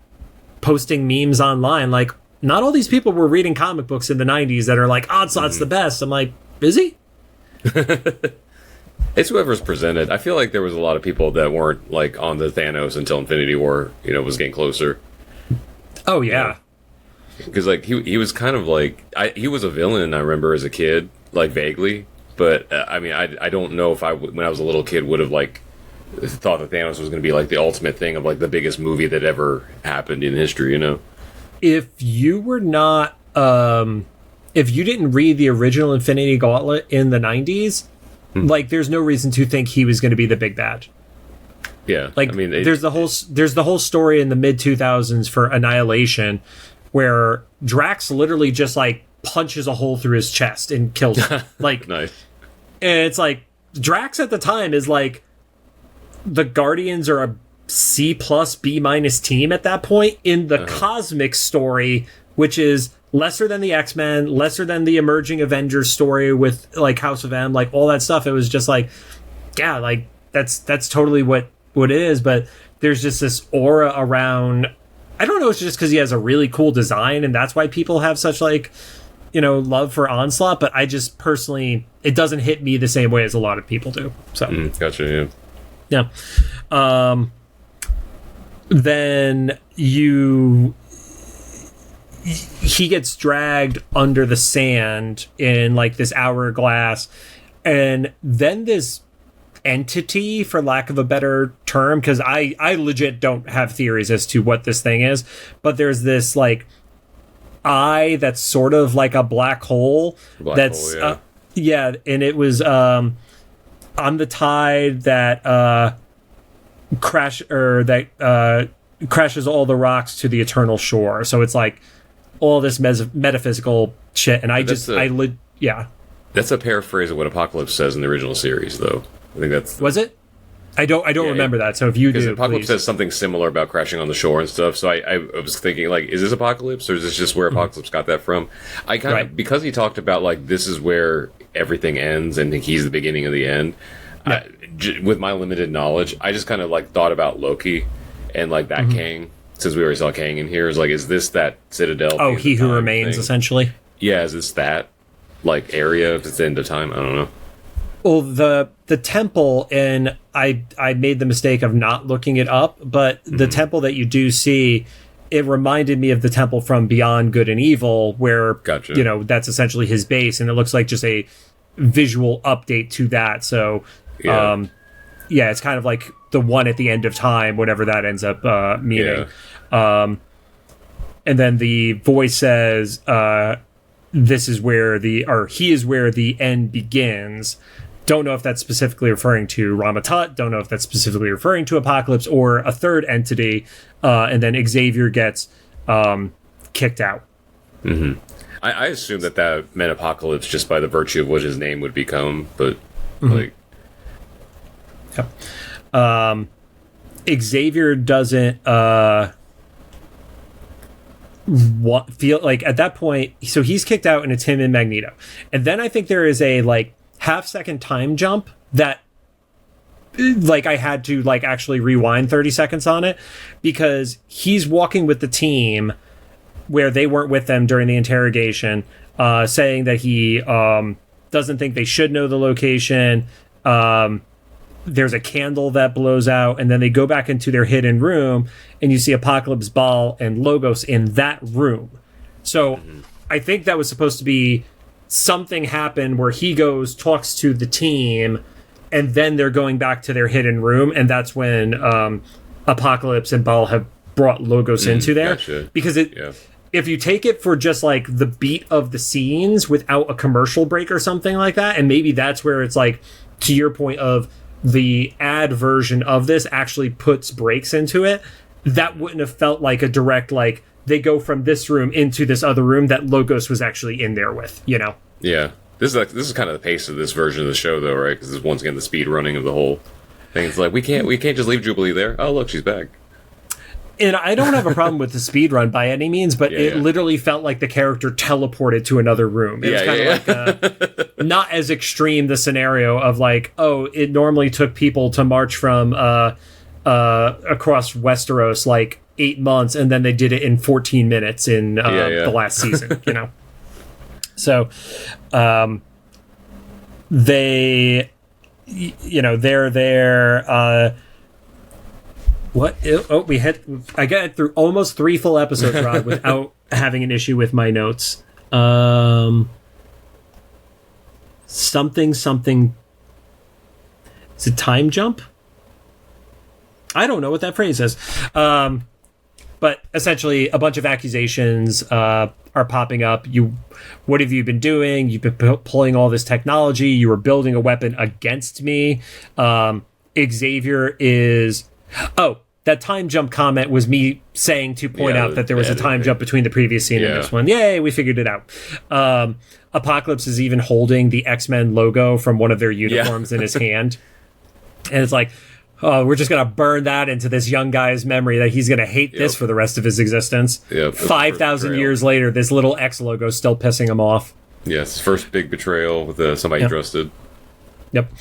posting memes online. Like, not all these people were reading comic books in the 90s that are like, Onslaught's the best. I'm like, is he? It's whoever's presented. I feel like there was a lot of people that weren't like on the Thanos until Infinity War, was getting closer. Oh yeah. Because like he was kind of like he was a villain. I remember as a kid, like vaguely, but I mean I don't know if when I was a little kid would have like thought that Thanos was going to be like the ultimate thing of like the biggest movie that ever happened in history. If you were not, if you didn't read the original Infinity Gauntlet in the 90s, like there's no reason to think he was going to be the big bad. Yeah, like I mean, there's the whole story in the mid 2000s for Annihilation, where Drax literally just like punches a hole through his chest and kills him. Like, nice. And it's like Drax at the time is like, the Guardians are a C+, B- team at that point in the cosmic story, which is lesser than the X-Men, lesser than the emerging Avengers story with like House of M, like all that stuff. It was just like, yeah, like that's totally what it is. But there's just this aura around. I don't know. It's just because he has a really cool design, and that's why people have such like, love for Onslaught. But I just personally, it doesn't hit me the same way as a lot of people do. So gotcha. Yeah. Yeah. Then he gets dragged under the sand in like this hourglass, and then this entity, for lack of a better term, because I legit don't have theories as to what this thing is, but there's this like eye that's sort of like a black hole. And it was on the tide that crashes all the rocks to the eternal shore. So it's like all this metaphysical shit, and That's a paraphrase of what Apocalypse says in the original series, though. I think that's was it. I don't remember that. So if you do, Apocalypse says something similar about crashing on the shore and stuff. So I was thinking, like, is this Apocalypse, or is this just where Apocalypse got that from? I kind of because he talked about like this is where everything ends, and he's the beginning of the end. Yeah. With my limited knowledge, I just kind of like thought about Loki and like that Kang. Since we already saw Kang in here, is like, is this that Citadel? Oh, He Who Remains, thing? Essentially. Yeah, is this that like area? If it's the end of time, I don't know. Well, the temple, and I made the mistake of not looking it up, but the temple that you do see, it reminded me of the temple from Beyond Good and Evil, where that's essentially his base, and it looks like just a visual update to that. So, it's kind of like the one at the end of time, whatever that ends up meaning. And then the voice says, "This is where he is where the end begins." Don't know if that's specifically referring to Ramatut. Don't know if that's specifically referring to Apocalypse or a third entity. And then Xavier gets kicked out. Mm-hmm. I assume that meant Apocalypse just by the virtue of what his name would become, but like, Xavier doesn't feel like at that point. So he's kicked out, and it's him and Magneto. And then I think there is a like half-second time jump that like I had to like actually rewind 30 seconds on it, because he's walking with the team where they weren't with them during the interrogation, saying that he doesn't think they should know the location. There's a candle that blows out, and then they go back into their hidden room, and you see Apocalypse, Baal, and Logos in that room. So I think that was supposed to be something happened where he goes, talks to the team, and then they're going back to their hidden room, and that's when Apocalypse and Baal have brought Logos into there. Gotcha. Because if you take it for just like the beat of the scenes without a commercial break or something like that, and maybe that's where it's like, to your point of the ad version of this actually puts breaks into it, that wouldn't have felt like a direct, like, they go from this room into this other room that Logos was actually in there with, you know? Yeah. This is kind of the pace of this version of the show, though, right? Because this is once again the speed running of the whole thing. It's like, we can't just leave Jubilee there. Oh, look, she's back. And I don't have a problem with the speed run by any means, but it literally felt like the character teleported to another room. It was kind of like not as extreme the scenario of like, oh, it normally took people to march from across Westeros like 8 months, and then they did it in 14 minutes in the last season, you know? So they, you know, they're there. What? Oh, I got through almost 3 full episodes, Rod, without having an issue with my notes. Something. Is it time jump? I don't know what that phrase is. But essentially, a bunch of accusations are popping up. What have you been doing? You've been pulling all this technology. You were building a weapon against me. Xavier is... Oh, that time jump comment was me saying to point out that there was a time jump between the previous scene and this one. Yay, we figured it out. Apocalypse is even holding the X-Men logo from one of their uniforms in his hand. And it's like, oh, we're just going to burn that into this young guy's memory that he's going to hate this for the rest of his existence. 5,000 years later, this little X logo is still pissing him off. Yes, first big betrayal with somebody he trusted. Yep.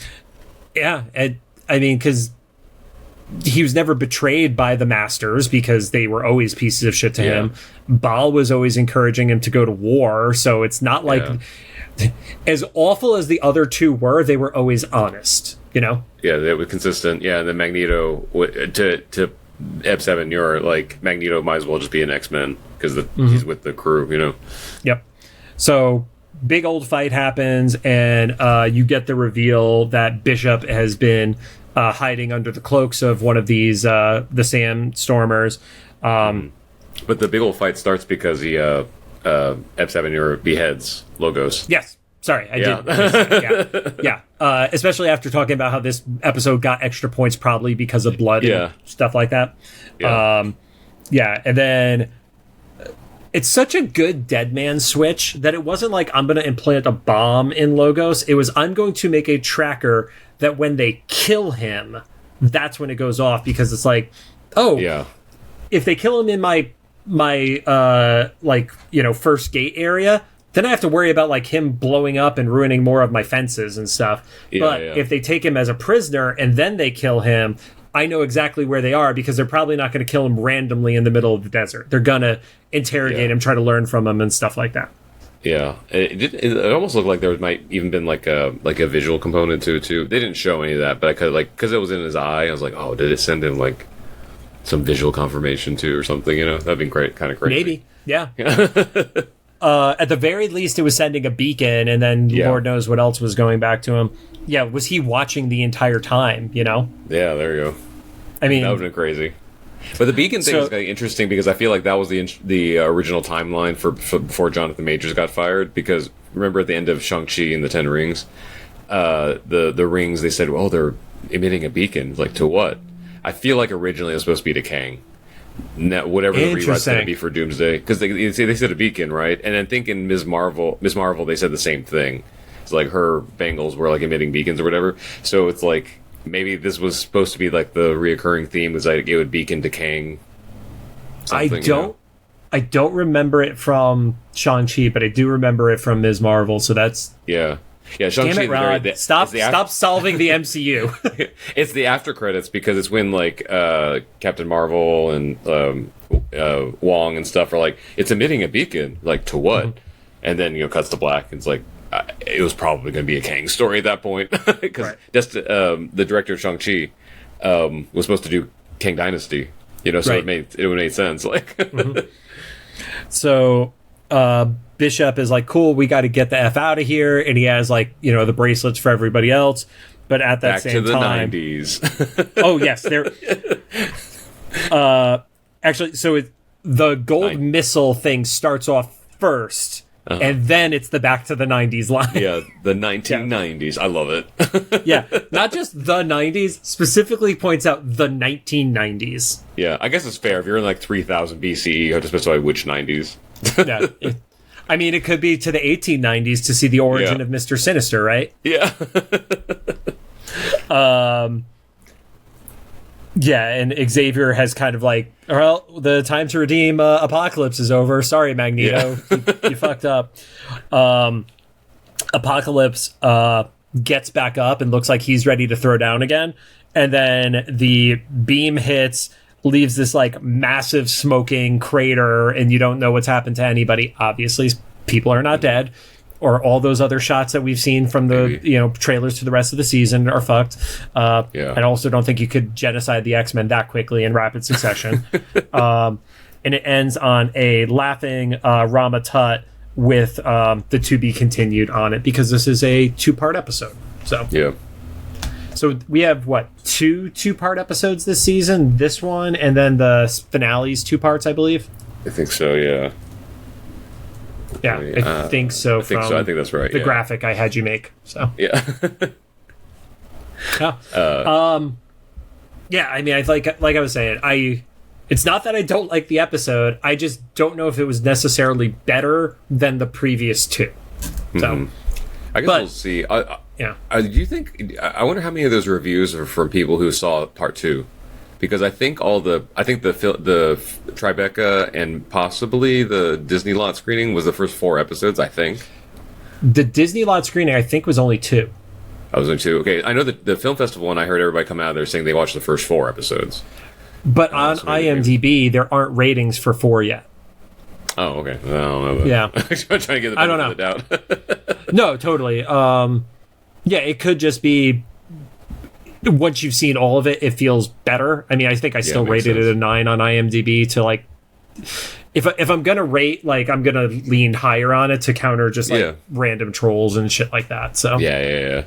Yeah, and I mean, because he was never betrayed by the Masters because they were always pieces of shit to him. Baal was always encouraging him to go to war, so it's not like... As awful as the other two were, they were always honest, you know? Yeah, they were consistent. Yeah, and then Magneto, to En Saba Nur, like, Magneto might as well just be an X-Men because he's with the crew, you know? Yep. So, big old fight happens, and you get the reveal that Bishop has been hiding under the cloaks of one of these, the Sandstormers. But the big old fight starts because he, En Saba Nur beheads Logos. Yes. Sorry, I did. Yeah. Especially after talking about how this episode got extra points probably because of blood and stuff like that. Yeah. And then it's such a good dead man switch that it wasn't like I'm going to implant a bomb in Logos. It was I'm going to make a tracker that when they kill him, that's when it goes off, because it's like, if they kill him in my like, you know, first gate area, then I have to worry about like him blowing up and ruining more of my fences and stuff. If they take him as a prisoner and then they kill him, I know exactly where they are, because they're probably not going to kill him randomly in the middle of the desert. They're going to interrogate him, try to learn from him and stuff like that. Yeah, it almost looked like there might even been like a visual component to it too. They didn't show any of that, but I could, like, because it was in his eye, I was like, oh, did it send him like some visual confirmation too or something? You know, that'd been great, kind of crazy. Maybe, yeah. At the very least, it was sending a beacon, and then Lord knows what else was going back to him. Yeah, was he watching the entire time? You know? Yeah, there you go. I mean, that would have been crazy. But the beacon thing is kind of interesting because I feel like that was the original timeline for before Jonathan Majors got fired. Because remember at the end of Shang-Chi and the Ten Rings, the rings, they said, "Oh, they're emitting a beacon." Like, to what? I feel like originally it was supposed to be to Kang. Whatever the rewrite's going to be for Doomsday, because they said a beacon, right? And then thinking Ms. Marvel, they said the same thing. It's like her bangles were like emitting beacons or whatever. So it's like maybe this was supposed to be like the reoccurring theme was like it would beacon to Kang. I don't remember it from Shang-Chi, but I do remember it from Ms. Marvel. So that's yeah. Shang-Chi. Damn it, Rod! Stop solving the MCU. It's the after credits because it's when like Captain Marvel and Wong and stuff are like, it's emitting a beacon. Like, to what? Mm-hmm. And then cuts to black. And it's like it was probably going to be a Kang story at that point because the director of Shang-Chi was supposed to do Kang Dynasty. So it would make sense. Like, mm-hmm. So. Bishop is like, cool, we got to get the F out of here, and he has like the bracelets for everybody else, but at that same time, back to the 90s. Oh yes, there. Actually, so the gold missile thing starts off first, and then it's the back to the 90s line. Yeah, the 1990s. Yeah. I love it. Yeah, not just the 90s, specifically points out the 1990s. Yeah, I guess it's fair if you're in like 3000 BCE, you have to specify which 90s. Yeah. I mean, it could be to the 1890s to see the origin of Mr. Sinister, right? Yeah. Yeah, and Xavier has kind of like, well, the time to redeem Apocalypse is over. Sorry, Magneto. Yeah. You fucked up. Apocalypse gets back up and looks like he's ready to throw down again. And then the beam hits, leaves this like massive smoking crater, and you don't know what's happened to anybody. Obviously, people are not dead, or all those other shots that we've seen from the trailers to the rest of the season are fucked. I also don't think you could genocide the X-Men that quickly in rapid succession. And it ends on a laughing Rama Tut with the to be continued on it, because this is a 2-part episode. So we have two-part episodes this season, this one, and then the finale's 2 parts, I believe. I think so. Yeah, I think so. I think so. I think that's right. The graphic I had you make. So yeah. Yeah. I mean, I like I was saying, it's not that I don't like the episode. I just don't know if it was necessarily better than the previous 2. So I guess we'll see. Do you think? I wonder how many of those reviews are from people who saw part 2, because I think the Tribeca and possibly the Disney lot screening was the first 4 episodes. I think the Disney lot screening, I think, was only 2. I was only 2. Okay, I know that the film festival, and I heard everybody come out of there saying they watched the first 4 episodes. But on IMDb, there aren't ratings for 4 yet. Oh, okay. I don't know. Yeah, I'm trying to get the benefit of the doubt. No, totally. Yeah, it could just be once you've seen all of it, it feels better. I mean, I think I still rated it a 9 on IMDb to like, if I'm gonna rate, like, I'm gonna lean higher on it to counter just like random trolls and shit like that. So yeah.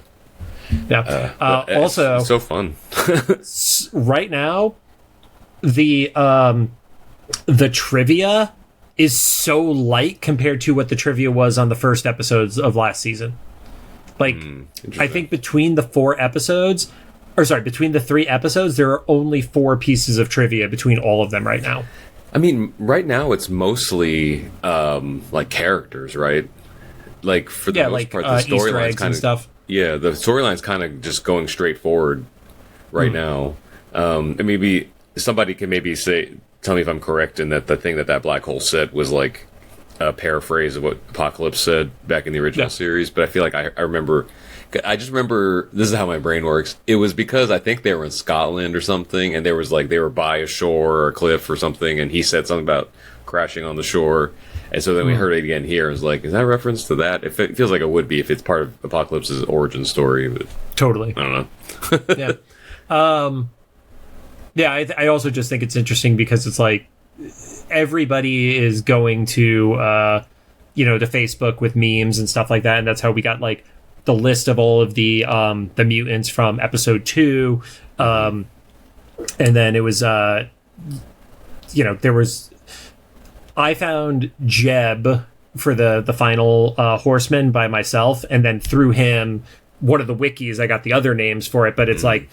Also, it's so fun. Right now, the trivia is so light compared to what the trivia was on the first episodes of last season. Like, I think between the 3 episodes, there are only 4 pieces of trivia between all of them right now. I mean, right now it's mostly like characters, right? Like, for the most part, the storyline's kind of stuff. Yeah, the storyline's kind of just going straight forward right now. And maybe somebody can tell me if I'm correct in that the thing that black hole said was like a paraphrase of what Apocalypse said back in the original series, but I feel like I just remember this is how my brain works. It was because I think they were in Scotland or something, and there was like they were by a shore or a cliff or something, and he said something about crashing on the shore, and so then we heard it again here. It was like, is that a reference to that? It feels like it would be if it's part of Apocalypse's origin story, but totally. I don't know. I also just think it's interesting because it's like everybody is going to to Facebook with memes and stuff like that, and that's how we got like the list of all of the mutants from episode 2. And then it was, there was... I found Jeb for the final Horseman by myself, and then through him, one of the wikis, I got the other names for it, but it's like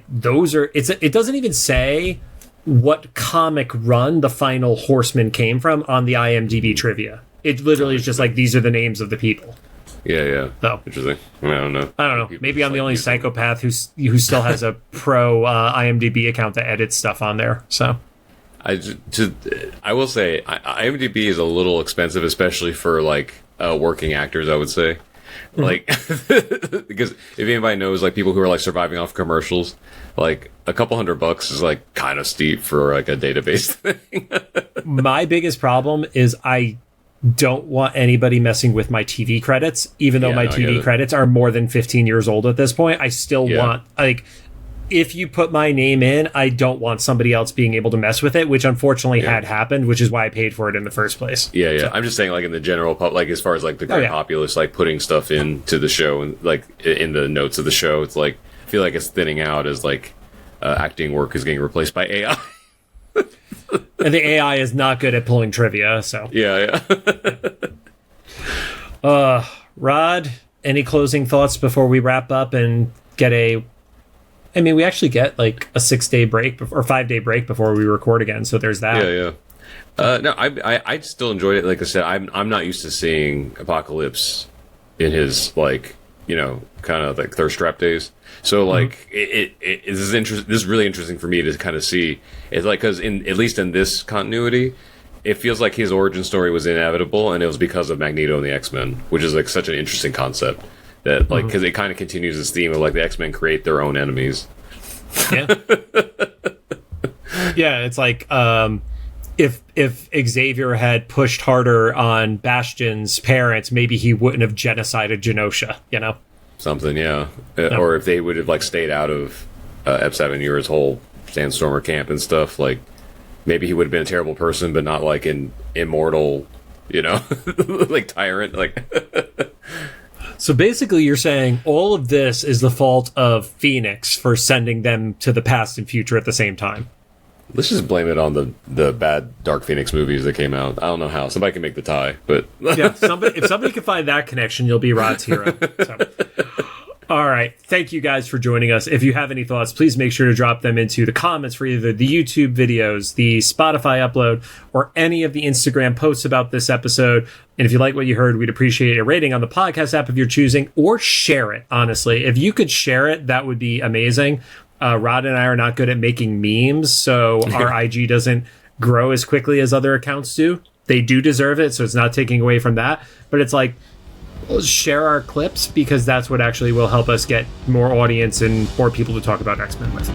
those are... It doesn't even say what comic run the final Horseman came from on the IMDb trivia. It literally is just like, these are the names of the people. Yeah. So interesting. I don't know. Maybe I'm the only psychopath who still has a pro IMDb account that edits stuff on there. So I will say IMDb is a little expensive, especially for like working actors, I would say. Like, because if anybody knows, like, people who are like surviving off commercials, like a couple $100 is like kind of steep for like a database thing. My biggest problem is I don't want anybody messing with my TV credits, even though my TV credits are more than 15 years old at this point. I still want, like, if you put my name in, I don't want somebody else being able to mess with it, which unfortunately had happened, which is why I paid for it in the first place. Yeah. So, I'm just saying, like, in the general like, as far as like the great populace, like putting stuff into the show and like in the notes of the show, it's like, I feel like it's thinning out as like acting work is getting replaced by AI. And the AI is not good at pulling trivia, so. Yeah. Rod, any closing thoughts before we wrap up and get we actually get like a 6-day break or 5-day break before we record again, so there's that. Yeah. No, I still enjoyed it. Like I said, I'm not used to seeing Apocalypse in his, like, kind of like thirst trap days. So like this is really interesting for me to kind of see. It's like, because at least in this continuity, it feels like his origin story was inevitable, and it was because of Magneto and the X-Men, which is like such an interesting concept that like, because it kind of continues this theme of like the X-Men create their own enemies. Yeah. Yeah, it's like if Xavier had pushed harder on Bastion's parents, maybe he wouldn't have genocided Genosha, Something, yeah. Or if they would have like stayed out of Ep-7 whole Sandstormer camp and stuff, like maybe he would have been a terrible person, but not like an immortal, like tyrant. Like, so basically, you're saying all of this is the fault of Phoenix for sending them to the past and future at the same time. Let's just blame it on the bad Dark Phoenix movies that came out. I don't know how. Somebody can make the tie, but yeah, if somebody can find that connection, you'll be Rod's hero. So. All right. Thank you guys for joining us. If you have any thoughts, please make sure to drop them into the comments for either the YouTube videos, the Spotify upload, or any of the Instagram posts about this episode. And if you like what you heard, we'd appreciate a rating on the podcast app of your choosing, or share it, honestly. If you could share it, that would be amazing. Rod and I are not good at making memes, so our IG doesn't grow as quickly as other accounts do. They do deserve it, so it's not taking away from that. But it's like, share our clips, because that's what actually will help us get more audience and more people to talk about X-Men with.